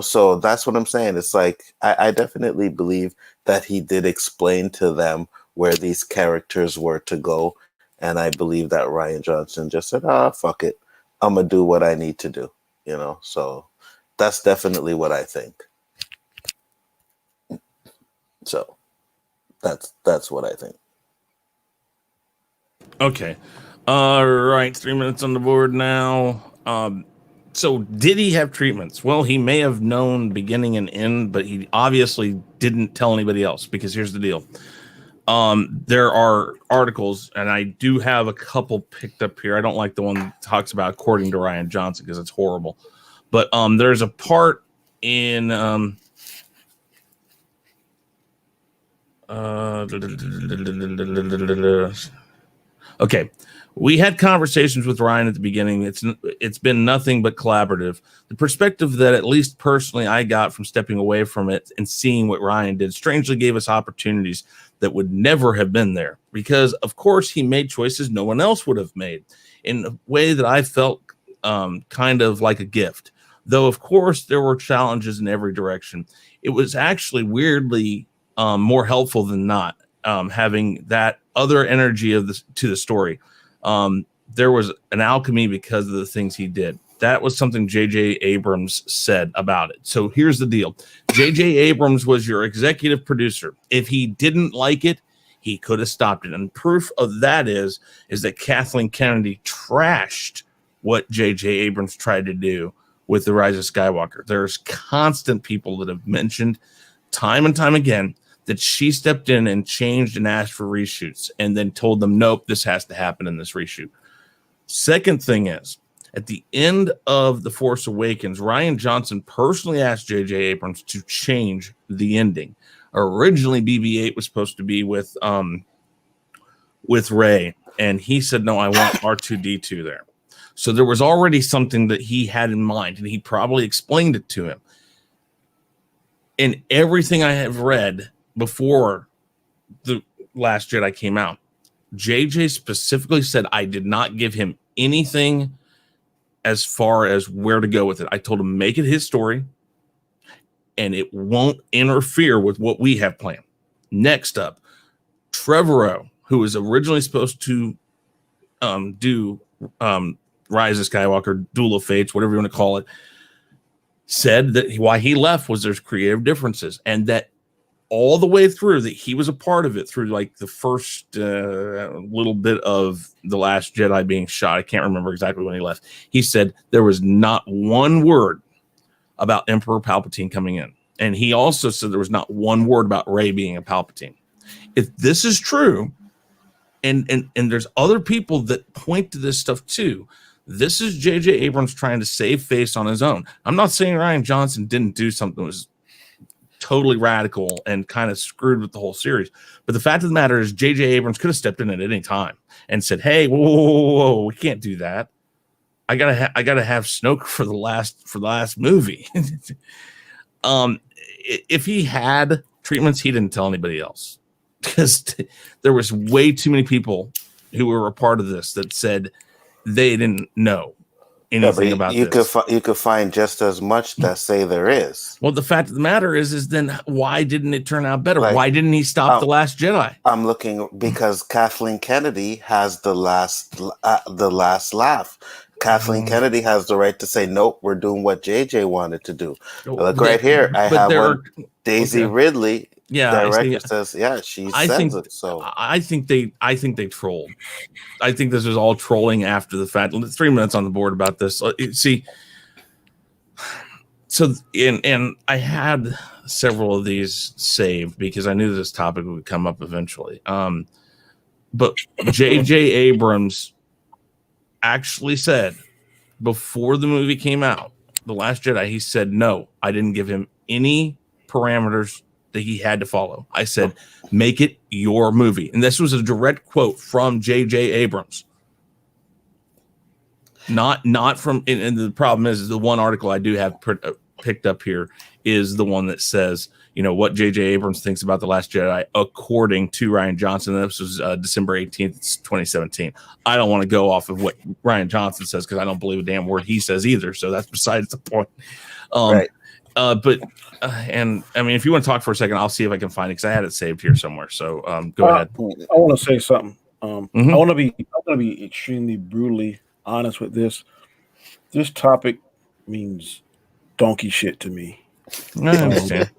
So that's what I'm saying. It's like, I definitely believe that he did explain to them where these characters were to go. And I believe that Rian Johnson just said, fuck it. I'm going to do what I need to do, So that's definitely what I think. So that's what I think. Okay. All right. 3 minutes on the board now. So did he have treatments? Well, he may have known beginning and end, but he obviously didn't tell anybody else, because here's the deal. There are articles, and I do have a couple picked up here. I don't like the one that talks about according to Rian Johnson, because it's horrible. But there's a part in okay. We had conversations with Ryan at the beginning. It's been nothing but collaborative. The perspective that at least personally I got from stepping away from it and seeing what Ryan did strangely gave us opportunities that would never have been there, because of course he made choices no one else would have made in a way that I felt kind of like a gift. Though of course there were challenges in every direction. It was actually weirdly more helpful than not, having that other energy to the story. There was an alchemy because of the things he did. That was something J.J. Abrams said about it. So here's the deal. J.J. Abrams was your executive producer. If he didn't like it, he could have stopped it. And proof of that is that Kathleen Kennedy trashed what J.J. Abrams tried to do with The Rise of Skywalker. There's constant people that have mentioned time and time again that she stepped in and changed and asked for reshoots and then told them, nope, this has to happen in this reshoot. Second thing is, at the end of The Force Awakens, Rian Johnson personally asked J.J. Abrams to change the ending. Originally, BB-8 was supposed to be with Rey, and he said, no, I want R2-D2 there. So there was already something that he had in mind, and he probably explained it to him. In everything I have read before The Last Jedi came out, JJ specifically said I did not give him anything as far as where to go with it. I told him make it his story, and it won't interfere with what we have planned. Next up, Trevorrow, who was originally supposed to do Rise of Skywalker, Duel of Fates, whatever you want to call it, said that why he left was there's creative differences, and that all the way through that he was a part of it through like the first little bit of The Last Jedi being shot. I can't remember exactly when he left. He said there was not one word about Emperor Palpatine coming in. And he also said there was not one word about Rey being a Palpatine. If this is true, and there's other people that point to this stuff too, this is J.J. Abrams trying to save face on his own. I'm not saying Rian Johnson didn't do something that was totally radical and kind of screwed with the whole series. But the fact of the matter is J.J. Abrams could have stepped in at any time and said, hey, whoa, we can't do that. I gotta have Snoke for the last movie. If he had treatments, he didn't tell anybody else, because there was way too many people who were a part of this that said they didn't know anything about this. You could find just as much that say there is. Well, the fact of the matter is then why didn't it turn out better? Like, why didn't he stop The Last Jedi? I'm looking because Kathleen Kennedy has the last laugh. Kathleen Kennedy has the right to say, nope, we're doing what JJ wanted to do. Look right here. I have one. Daisy Ridley, director, says, she says it. So I think they trolled. I think this is all trolling after the fact. 3 minutes on the board about this. See, so and I had several of these saved because I knew this topic would come up eventually. But J.J. Abrams actually said before the movie came out, The Last Jedi, he said, no, I didn't give him any parameters that he had to follow. I said, make it your movie. And this was a direct quote from J.J. Abrams. Not from, and the problem is the one article I do have picked up here is the one that says, what J.J. Abrams thinks about The Last Jedi, according to Rian Johnson. This was December 18th, 2017. I don't want to go off of what Rian Johnson says because I don't believe a damn word he says either. So that's besides the point. Right. And I mean, if you want to talk for a second, I'll see if I can find it because I had it saved here somewhere. So go ahead. I want to say something. I want to be extremely brutally honest with this. This topic means donkey shit to me. I understand.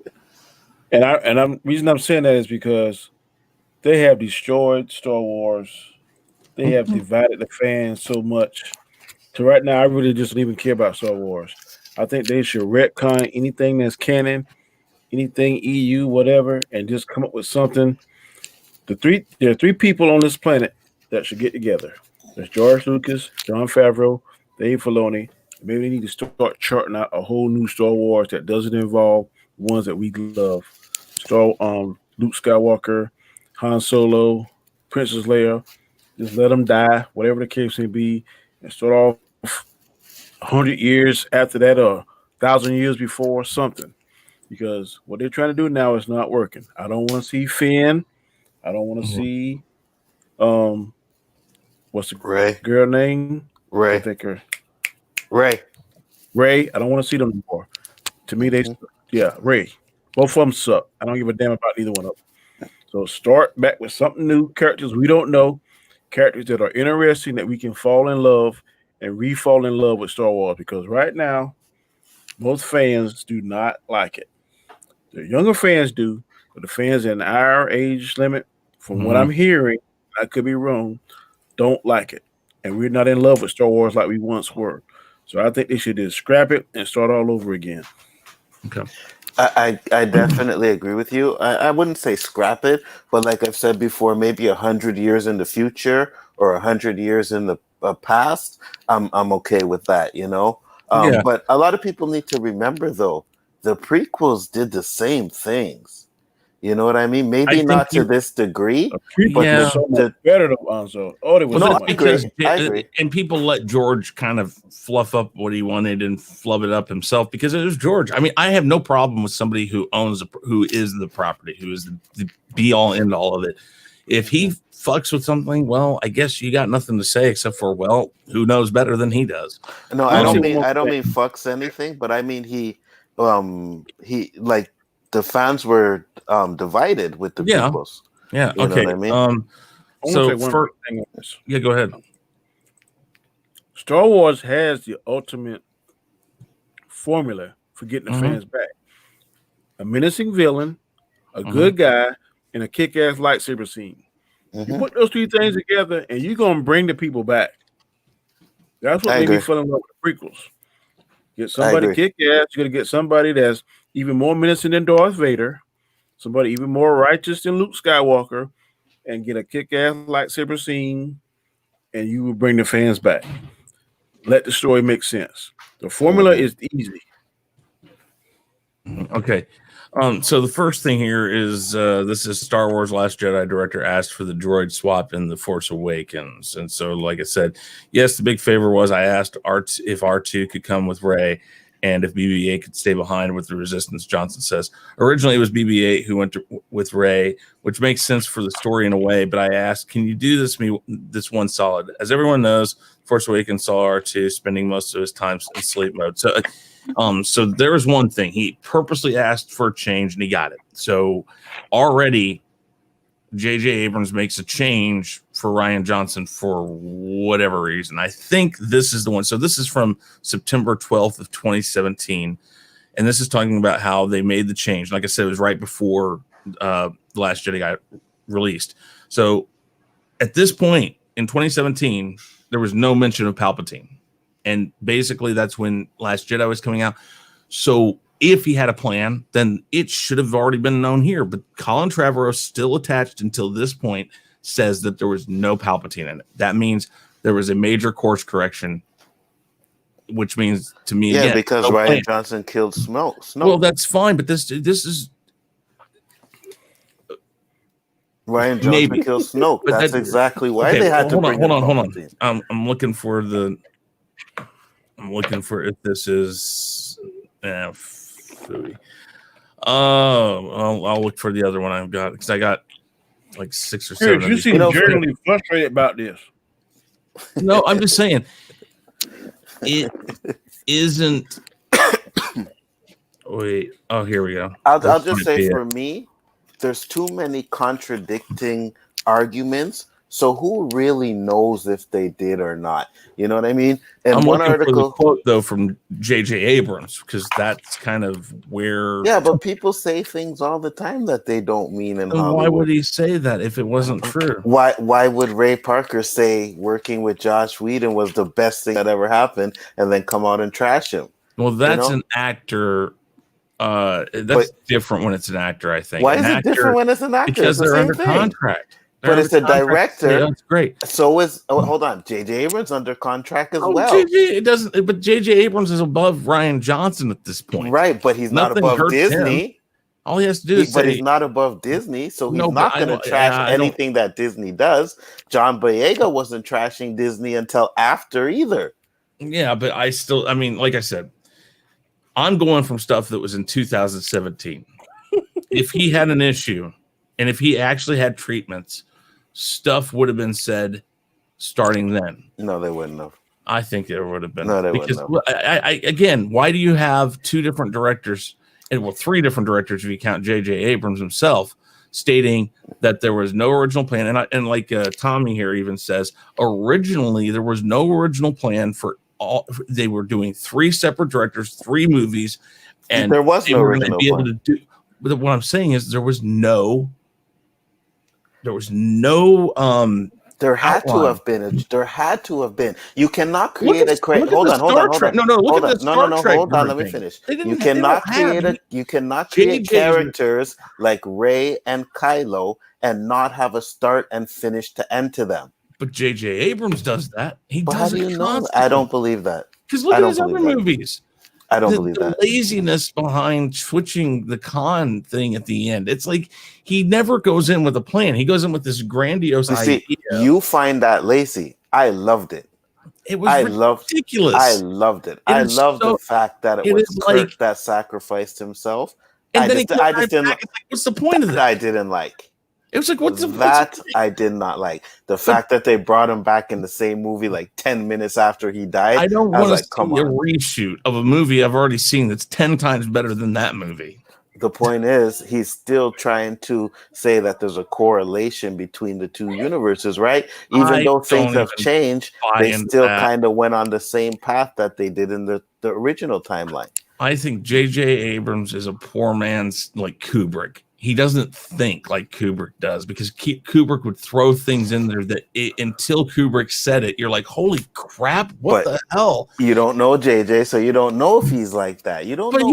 And reason I'm saying that is because they have destroyed Star Wars. They have divided the fans so much. So right now, I really just don't even care about Star Wars. I think they should retcon anything that's canon, anything EU, whatever, and just come up with something. There are three people on this planet that should get together. There's George Lucas, Jon Favreau, Dave Filoni. Maybe they need to start charting out a whole new Star Wars that doesn't involve ones that we love. Luke Skywalker, Han Solo, Princess Leia. Just let them die, whatever the case may be, and start off 100 years after that or 1,000 years before, something. Because what they're trying to do now is not working. I don't want to see Finn. I don't want to see what's the girl name? Rey. I think her. Rey. I don't want to see them anymore. To me, Rey. Both of them suck. I don't give a damn about either one of them. So start back with something new, characters we don't know, characters that are interesting that we can fall in love and re-fall in love with Star Wars. Because right now, most fans do not like it. The younger fans do, but the fans in our age limit, from what I'm hearing, I could be wrong, don't like it. And we're not in love with Star Wars like we once were. So I think they should just scrap it and start all over again. Okay. I definitely agree with you. I wouldn't say scrap it, but like I've said before, maybe 100 years in the future or 100 years in the past, I'm okay with that, But a lot of people need to remember, though, the prequels did the same things. You know what I mean? Maybe not to this degree, but so much better than Anzo. I agree. And people let George kind of fluff up what he wanted and flub it up himself because it was George. I mean, I have no problem with somebody who is the property, who is the be all end all of it. If he fucks with something, well, I guess you got nothing to say except for, well, who knows better than he does. No, I don't mean fucks anything, but I mean he like the fans were divided with the prequels. Yeah. You know what I mean? So yeah, go ahead. Star Wars has the ultimate formula for getting the fans back: a menacing villain, a good guy, and a kick-ass lightsaber scene. You put those three things together, and you're gonna bring the people back. That's what made me fall in love with the prequels. Get somebody kick-ass. You're gonna get somebody that's even more menacing than Darth Vader, somebody even more righteous than Luke Skywalker, and get a kick-ass lightsaber scene, and you will bring the fans back. Let the story make sense. The formula is easy. Okay. So the first thing here is this is Star Wars Last Jedi director asked for the droid swap in The Force Awakens. And so, like I said, yes, the big favor was I asked if R2 could come with Rey and if BB-8 could stay behind with the Resistance. Johnson says originally it was BB-8 who went with Rey, which makes sense for the story in a way. But I asked, can you do this one solid? As everyone knows, Force Awakens saw R2 spending most of his time in sleep mode. So there was one thing. He purposely asked for a change and he got it. So already J.J. Abrams makes a change for Rian Johnson for whatever reason. I think this is the one. So this is from September 12th of 2017. And this is talking about how they made the change. Like I said, it was right before The Last Jedi got released. So at this point in 2017, there was no mention of Palpatine. And basically that's when Last Jedi was coming out. So if he had a plan, then it should have already been known here. But Colin Trevorrow, still attached until this point, says that there was no Palpatine in it. That means there was a major course correction, which means to me, again, because no Rian plan. Johnson killed Snoke. Well, that's fine, but this is Ryan Johnson killed Snoke. But that's exactly why they had to bring hold on. I'm looking for if this is. I'll look for the other one I've got because I got like 6 or 7. You seem generally frustrated about this. No, I'm just saying it isn't. Wait. Oh, here we go. I'll just say for me, there's too many contradicting arguments. So who really knows if they did or not? You know what I mean? And I'm one looking article, for the quote though from J.J. Abrams because that's kind of where. Yeah, but people say things all the time that they don't mean in Hollywood. Why would he say that if it wasn't true? Why would Ray Parker say working with Josh Whedon was the best thing that ever happened, and then come out and trash him? Well, that's an actor. That's different when it's an actor. I think. Why is it different when it's an actor? Because they're under contract. But it's a director. Yeah, that's great. So is hold on, J.J. Abrams under contract as well. It doesn't. But J.J. Abrams is above Rian Johnson at this point, right? But he's not above Disney. Him. All he has to do is but he's not above Disney, so he's not going to trash anything that Disney does. John Boyega wasn't trashing Disney until after either. Yeah, but I mean, like I said, I'm going from stuff that was in 2017. If he had an issue, and if he actually had treatments, stuff would have been said starting then. No, they wouldn't have. I think there would have been. No, they wouldn't have. Again, why do you have 2 different directors, and 3 different directors if you count J.J. Abrams himself, stating that there was no original plan? And like Tommy here even says, originally there was no original plan for all. They were doing 3 separate directors, 3 movies, and there was no original plan. Able to do. But what I'm saying is there had to have been. There had to have been. You cannot create a hold on. Look at the Star Trek. Hold on. Let me finish. You cannot create characters like Rey and Kylo and not have a start and finish to end to them. But J.J. Abrams does that. He does. How do you know? I don't believe that. Because look at his other movies. I don't believe that. The laziness behind switching the Khan thing at the end. It's like he never goes in with a plan. He goes in with this grandiose idea. You find that lazy. I loved it. It was ridiculous. I loved it. I loved the fact that it was Kirk that sacrificed himself. And I just didn't. What's the point of that? I didn't like. It was like, that I did not like. The fact that they brought him back in the same movie like 10 minutes after he died. I don't want to see come a on. reshoot of a movie I've already seen that's 10 times better than that movie. The point is, he's still trying to say that there's a correlation between the two universes, right? Even though things have changed, they still kind of went on the same path that they did in the original timeline. I think J.J. Abrams is a poor man's like Kubrick. He doesn't think like Kubrick does, because Kubrick would throw things in there that until Kubrick said it, you're like, holy crap, what the hell? You don't know JJ, so you don't know if he's like that. You don't know. But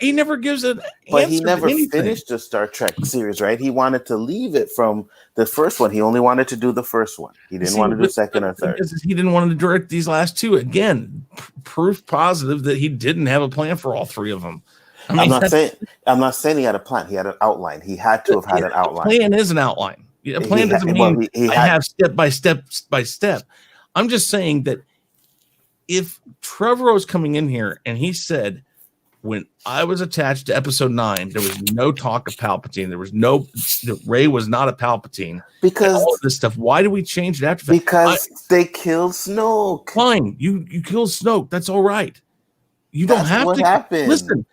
he never gives an But he never finished the Star Trek series, right? He wanted to leave it from the first one. He only wanted to do the first one. He didn't want to do second or third. He didn't want to direct these last two. Again, proof positive that he didn't have a plan for all three of them. I mean, I'm not saying he had a plan. He had an outline. He had to have had an outline. A plan is an outline. A plan doesn't mean I have step by step. I'm just saying that if Trevorrow is coming in here and he said, when I was attached to episode 9, there was no talk of Palpatine. There was Rey was not a Palpatine. Because all of this stuff. Why do we change it after? Because they killed Snoke. Fine, you kill Snoke. That's all right. You don't have to. Happened. Listen.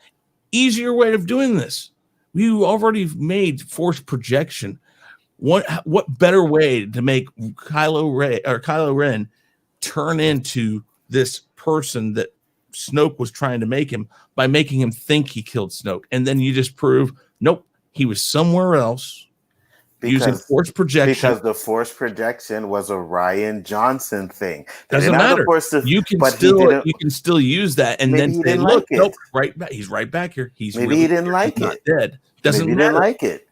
Easier way of doing this. You already made force projection. What better way to make Kylo Ren turn into this person that Snoke was trying to make him, by making him think he killed Snoke, and then you just prove nope, he was somewhere else using force projection. Because the force projection was a Rian Johnson thing. Doesn't matter. You can still use that, and then say, look, nope, he's right back here. He didn't like it. Not dead. Doesn't matter. He didn't like it.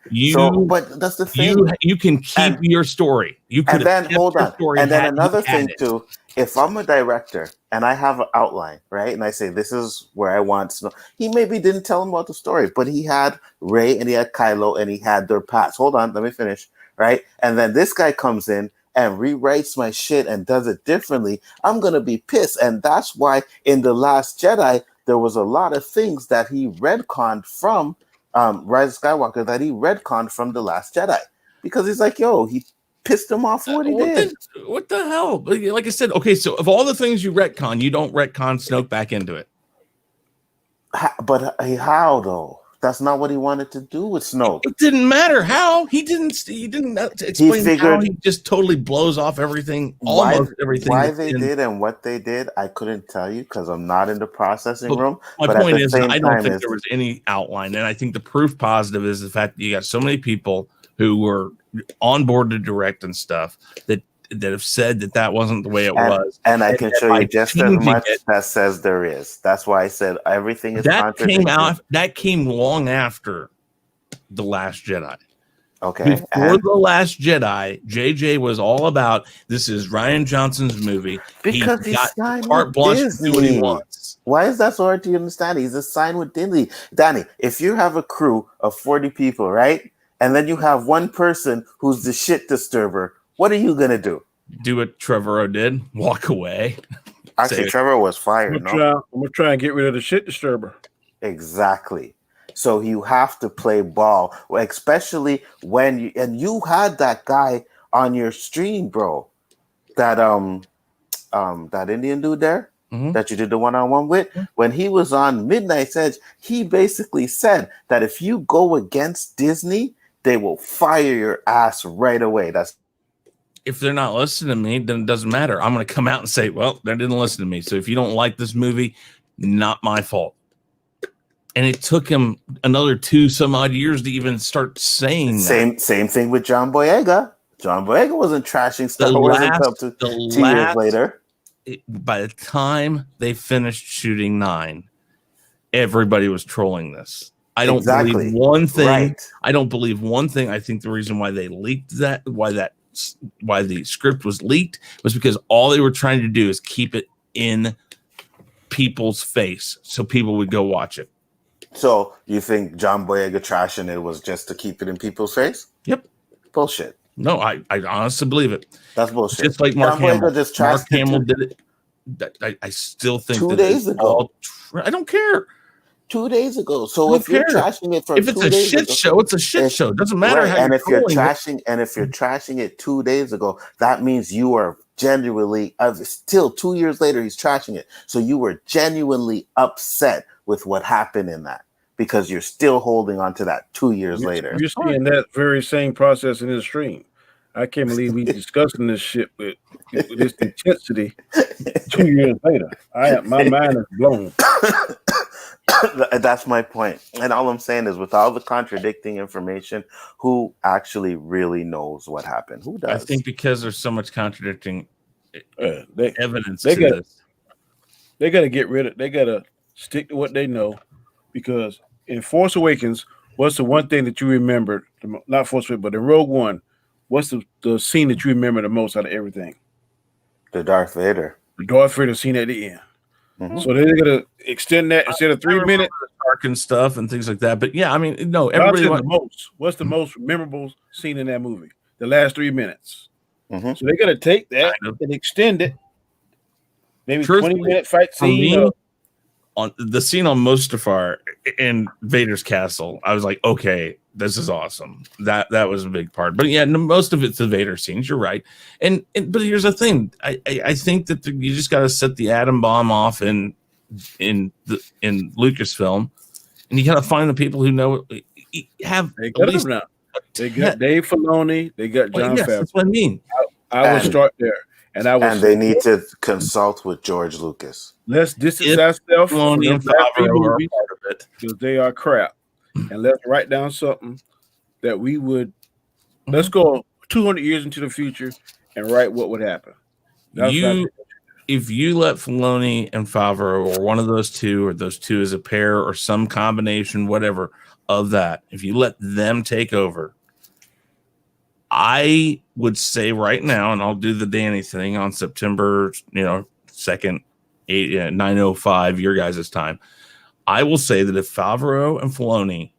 But that's the thing. You can keep your story. You could. And then hold on. And then another thing too. If I'm a director and I have an outline, right, and I say this is where I want Snow, he maybe didn't tell him about the story, but he had Rey and he had Kylo and he had their paths. Hold on, let me finish, right? And then this guy comes in and rewrites my shit and does it differently. I'm gonna be pissed, and that's why in The Last Jedi there was a lot of things that he retconned from Rise of Skywalker that he retconned from The Last Jedi, because he's like, yo, he pissed him off for what he did. What the hell? Like I said, okay, so of all the things you retcon, you don't retcon Snoke back into it. But how though? That's not what he wanted to do with Snoke. It didn't matter how. He didn't explain how he just totally blows off everything, almost everything. Why they did and what they did, I couldn't tell you because I'm not in the processing room. My point is, I don't think there was any outline, and I think the proof positive is the fact that you got so many people who were on board to direct and stuff that have said that wasn't the way it was. And I can show you just as much that says there is. That's why I said everything is that came long after The Last Jedi. Okay. Before The Last Jedi, JJ was all about this is Rian Johnson's movie. Because he's signed carte blanche to do what he wants. Why is that so hard to understand? He's a sign with Disney. Danny, if you have a crew of 40 people, right? And then you have one person who's the shit disturber, what are you going to do? Do what Trevorrow did. Walk away. Actually, Trevor was fired. I'm going to try and get rid of the shit disturber. Exactly. So you have to play ball, especially when you had that guy on your stream, bro. That that Indian dude there that you did the one-on-one with. When he was on Midnight's Edge, he basically said that if you go against Disney, they will fire your ass right away. If they're not listening to me, then it doesn't matter. I'm going to come out and say, well, they didn't listen to me. So if you don't like this movie, not my fault. And it took him another 2 some odd years to even start saying that. Same thing with John Boyega. John Boyega wasn't trashing Star Wars until 2 years later. By the time they finished shooting 9, everybody was trolling this. I don't believe one thing. Right. I don't believe one thing. I think the reason why they leaked that, why the script was leaked, was because all they were trying to do is keep it in people's face so people would go watch it. So you think John Boyega trashing it was just to keep it in people's face? Yep. Bullshit. No, I honestly believe it. That's bullshit. Just like Mark Hamill. Mark Hamill did it. I still think 2 days ago. I don't care. 2 days ago. So Who if you're cares? trashing it from If it's 2 a days shit ago, show, it's a shit show. It doesn't matter right, how and you're if you're calling it. trashing it 2 days ago, that means you are genuinely still 2 years later he's trashing it. So you were genuinely upset with what happened in that because you're still holding on to that 2 years later. You're seeing that very same process in his stream. I can't believe we discussing this shit with this intensity 2 years later. My mind is blown. That's my point. And all I'm saying is, with all the contradicting information, who actually really knows what happened? Who does? I think because there's so much contradicting evidence they to got, this. They got to get rid of. They got to stick to what they know, because in Force Awakens, what's the one thing that you remembered? Not Force Awakens, but in Rogue One, what's the scene that you remember the most out of everything? The Darth Vader. The Darth Vader scene at the end. Mm-hmm. So they're gonna extend that instead of 3 minutes. Arc and stuff and things like that. But yeah, I mean, no, everybody the most. What's the most memorable scene in that movie? The last 3 minutes. Mm-hmm. So they're gonna take that and extend it. Maybe 20-minute fight scene. On the scene on Mustafar in Vader's castle, I was like, okay, this is awesome. That was a big part. But yeah, most of it's the Vader scenes. You're right. And but here's the thing. I think that you just got to set the atom bomb off in Lucasfilm, and you got to find the people who know have. They got them now. They got Dave Filoni. They got Jon Favreau. That's what I mean. I would start there. And they need to consult with George Lucas. Let's distance ourselves from them movies because they are crap. And let's write down something that we would. Let's go 200 years into the future and write what would happen. If you let Filoni and Favreau, or one of those two, or those two as a pair, or some combination, whatever of that, if you let them take over, I would say right now, and I'll do the Danny thing on September, 2nd, 9:05 your guys' time. I will say that if Favreau and Filoni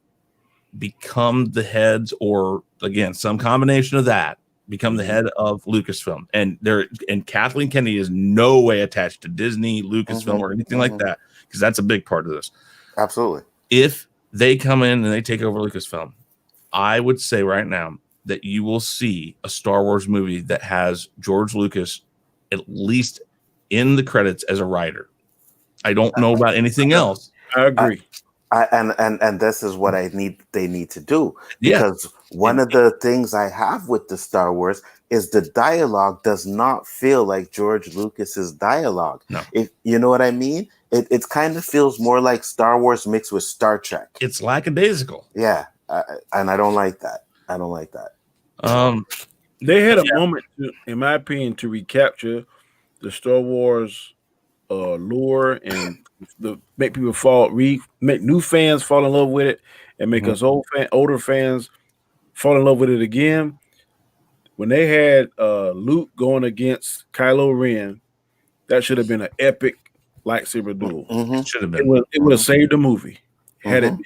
become the heads, or again, some combination of that, become the head of Lucasfilm, and Kathleen Kennedy is no way attached to Disney, Lucasfilm, or anything like that, because that's a big part of this. Absolutely. If they come in and they take over Lucasfilm, I would say right now that you will see a Star Wars movie that has George Lucas at least in the credits as a writer. I don't know about anything else. I agree. And this is what they need to do, because one of the things I have with the Star Wars is the dialogue does not feel like George Lucas's dialogue. No. If you know what I mean, it kind of feels more like Star Wars mixed with Star Trek. It's lackadaisical. Yeah, and I don't like that. They had a moment, in my opinion, to recapture the Star Wars lure and make people make new fans fall in love with it, and make us older fans fall in love with it again. When they had Luke going against Kylo Ren, that should have been an epic lightsaber duel. Should have been. It would have saved the movie had it been.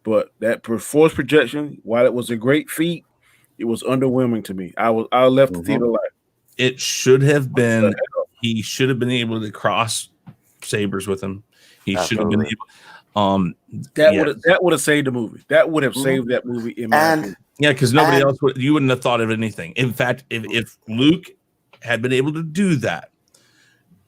But that force projection, while it was a great feat, it was underwhelming to me. I left the theater like, it should have been. He should have been able to cross sabers with him. He should have been able. That would have saved the movie. That would have saved that movie in my opinion. Yeah, because nobody else would. You wouldn't have thought of anything. In fact, if Luke had been able to do that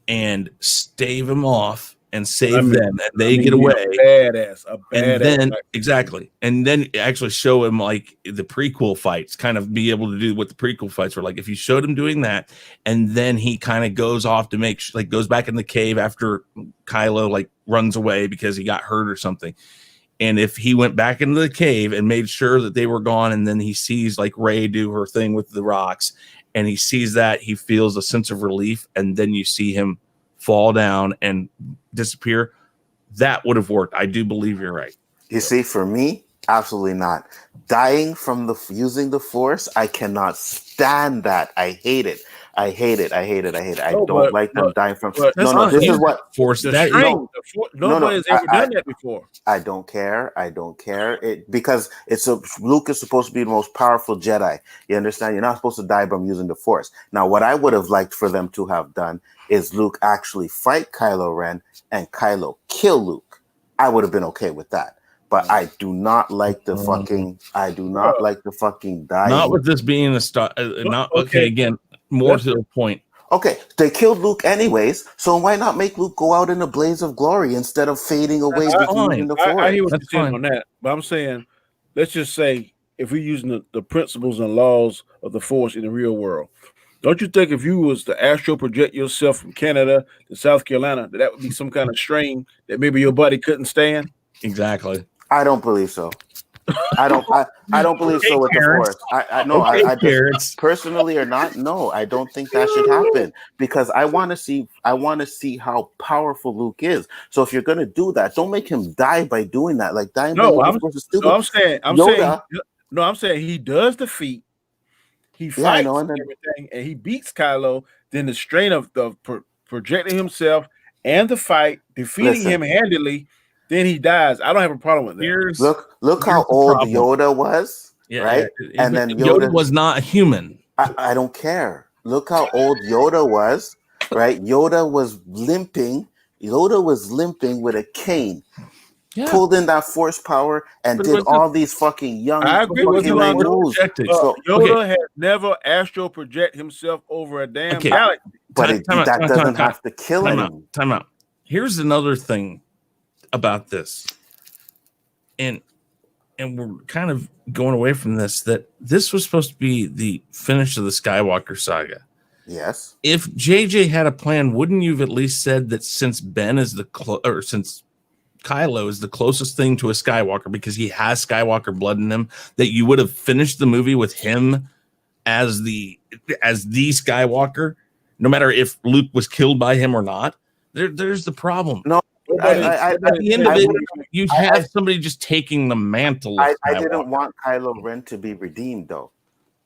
and stave him off and save them, and they get away, badass, and then exactly, and then actually show him like the prequel fights, kind of be able to do what the prequel fights were like. If you showed him doing that, and then he kind of goes off to goes back in the cave after Kylo runs away because he got hurt or something. And if he went back into the cave and made sure that they were gone, and then he sees Rey do her thing with the rocks, and he sees that, he feels a sense of relief, and then you see him fall down and disappear, that would have worked. I do believe you're right. You see, for me, absolutely not. Dying from using the Force, I cannot stand that. I hate it. I don't like them dying from. This is what Force. Nobody's ever done that before. I don't care. Because Luke is supposed to be the most powerful Jedi. You understand? You're not supposed to die from using the Force. Now, what I would have liked for them to have done is Luke actually fight Kylo Ren and Kylo kill Luke. I would have been okay with that. But I do not like the fucking. I do not like the fucking dying. Not with this being a star. Not okay. Again, more to the point. Okay, they killed Luke anyways, so why not make Luke go out in a blaze of glory instead of fading away with using the Force? I hear what you're saying on that, but I'm saying, let's just say if we're using the principles and laws of the Force in the real world, don't you think if you was to astral project yourself from Canada to South Carolina, that would be some kind of strain that maybe your body couldn't stand? Exactly. I don't believe so. I don't believe so with the Force. I just personally or not. No, I don't think that should happen because I want to see how powerful Luke is. So if you're gonna do that, don't make him die by doing that. Like dying by Luke is stupid. I'm saying he does defeat. He fights everything, and he beats Kylo. Then the strain of the projecting himself and the fight, defeating him handily. Then he dies. I don't have a problem with that. Look how old Yoda was, right? Yeah. And then Yoda was not human. I don't care. Look how old Yoda was, right? Yoda was limping. Yoda was limping with a cane. Yeah. Pulled in that Force power and did all these fucking young. I agree with you. Yoda has never astral project himself over a damn galaxy, but that doesn't have to kill him. Time out. Here's another thing about this, and we're kind of going away from this, that this was supposed to be the finish of the Skywalker saga. Yes. If JJ had a plan, wouldn't you have at least said that since Ben is since Kylo is the closest thing to a Skywalker because he has Skywalker blood in him, that you would have finished the movie with him as the Skywalker, no matter if Luke was killed by him or not? There's the problem. No. At the end of it, you have somebody just taking the mantle. I didn't want Kylo Ren to be redeemed, though.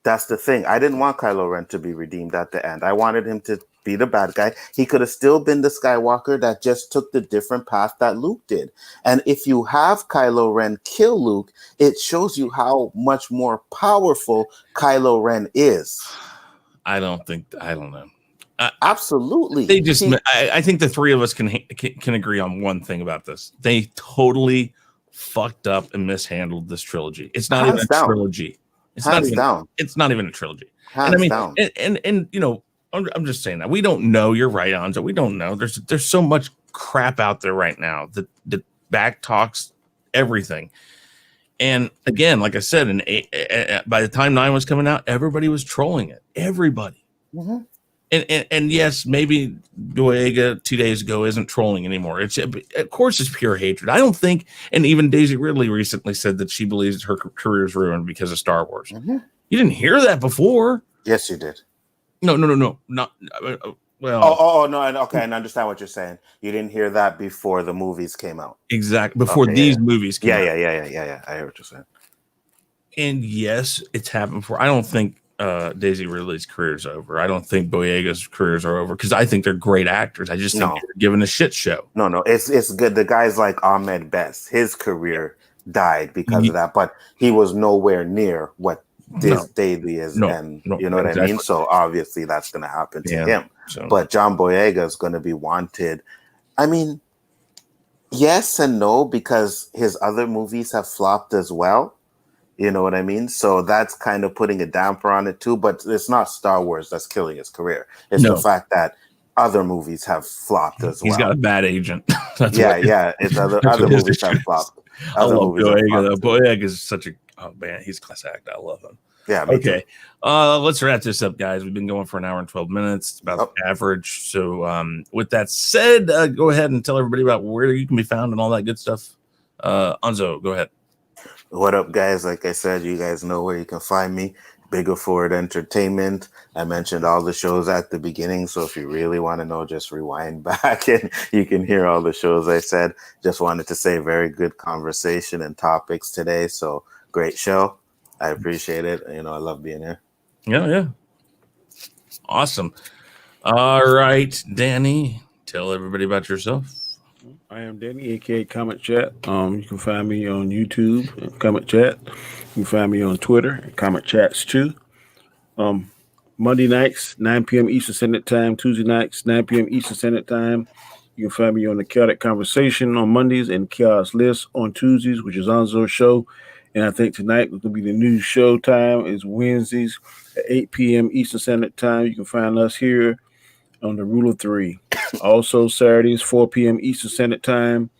That's the thing. I didn't want Kylo Ren to be redeemed at the end. I wanted him to be the bad guy. He could have still been the Skywalker that just took the different path that Luke did. And if you have Kylo Ren kill Luke, it shows you how much more powerful Kylo Ren is. I don't know. Absolutely. They just. I think the three of us can agree on one thing about this. They totally fucked up and mishandled this trilogy. It's not even a trilogy. It's not even a trilogy. And I mean, and you know, I'm just saying that we don't know. You're right, Anzo. We don't know. There's so much crap out there right now that back talks everything. And again, like I said, by the time 9 was coming out, everybody was trolling it. Everybody. Mm-hmm. And yes, maybe Boyega 2 days ago isn't trolling anymore. Of course, it's pure hatred. I don't think, and even Daisy Ridley recently said that she believes her career is ruined because of Star Wars. Mm-hmm. You didn't hear that before. Yes, you did. No. Not well. Oh, no. Okay, I understand what you're saying. You didn't hear that before the movies came out. Exactly. Before these movies came out. Yeah. I hear what you're saying. And yes, it's happened before. I don't think Daisy Ridley's career is over. I don't think Boyega's careers are over because I think they're great actors. I just think they're given a shit show. No, it's good. The guys like Ahmed Best, his career died because of that, but he was nowhere near what Daisy is, and you know what I mean. So obviously that's going to happen to him. So. But John Boyega is going to be wanted. I mean, yes and no, because his other movies have flopped as well. You know what I mean? So that's kind of putting a damper on it too. But it's not Star Wars that's killing his career. It's the fact that other movies have flopped as well. He's got a bad agent. It's other movies have flopped. I love Boyega. Boyega is such a he's a class act. I love him. Yeah. Okay. Let's wrap this up, guys. We've been going for an hour and 12 minutes. It's about average. So with that said, go ahead and tell everybody about where you can be found and all that good stuff. Anzo, go ahead. What up, guys? Like I said, you guys know where you can find me. Biggaford Entertainment. I mentioned all the shows at the beginning, so if you really want to know, just rewind back and you can hear all the shows I said. Just wanted to say very good conversation and topics today, so great show. I appreciate it. You know, I love being here. Yeah. Awesome. All right, Danny, tell everybody about yourself. I am Danny, aka Comment Chat. You can find me on YouTube, Comment Chat. You can find me on Twitter, Comment Chats too. Monday nights, 9 p.m. Eastern Standard Time. Tuesday nights, 9 p.m. Eastern Standard Time. You can find me on the Chaotic Conversation on Mondays and Chaos List on Tuesdays, which is Nzo's show. And I think tonight will be the new show time. Is Wednesdays at 8 p.m. Eastern Standard Time. You can find us here on the Rule of Three. Also, Saturdays, 4 p.m. Eastern Standard Time.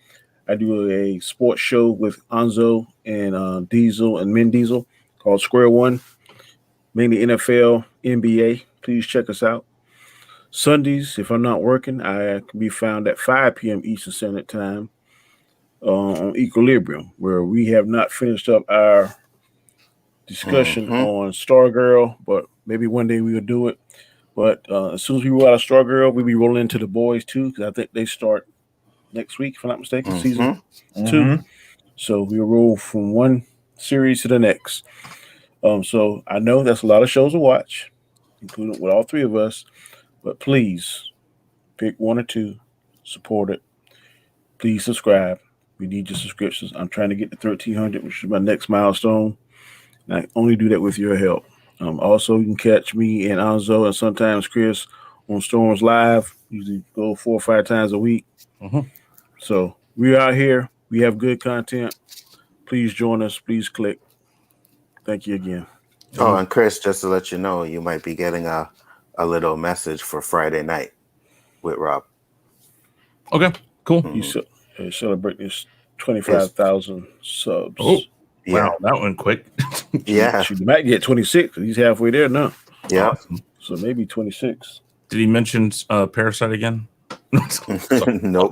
I do a sports show with Nzo and Diesel and Min Diesel called Square One, mainly NFL, NBA. Please check us out. Sundays, if I'm not working, I can be found at 5 p.m. Eastern Standard Time on Equilibrium, where we have not finished up our discussion on Stargirl, but maybe one day we will do it. But as soon as we roll out of Stargirl, we'll be rolling into the boys too, because I think they start next week, if I'm not mistaken, season 2. So we'll roll from one series to the next. So I know that's a lot of shows to watch, including with all three of us. But please pick one or two, support it. Please subscribe. We need your subscriptions. I'm trying to get to 1,300, which is my next milestone. And I only do that with your help. Also, you can catch me and Nzo and sometimes Chris on Storms Live. Usually go 4 or 5 times a week. So we're out here. We have good content. Please join us. Please click. Thank you again. Oh, and Chris, just to let you know, you might be getting a little message for Friday night with Rob. Okay, cool. You celebrate this 25,000 subs. Oh, Yeah. wow, that went quick. Yeah. You might get 26. He's halfway there now. Yeah. Awesome. So maybe 26. Did he mention Parasite again? Nope. No.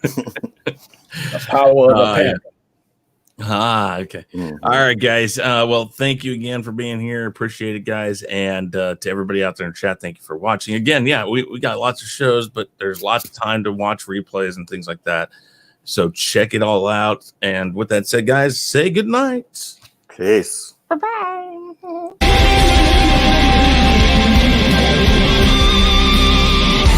The power of the pen. Okay. All right, guys. Well, thank you again for being here. Appreciate it, guys. And to everybody out there in chat, thank you for watching. Again, yeah, we got lots of shows, but there's lots of time to watch replays and things like that. So check it all out. And with that said, guys, say good night. Peace. Bye-bye.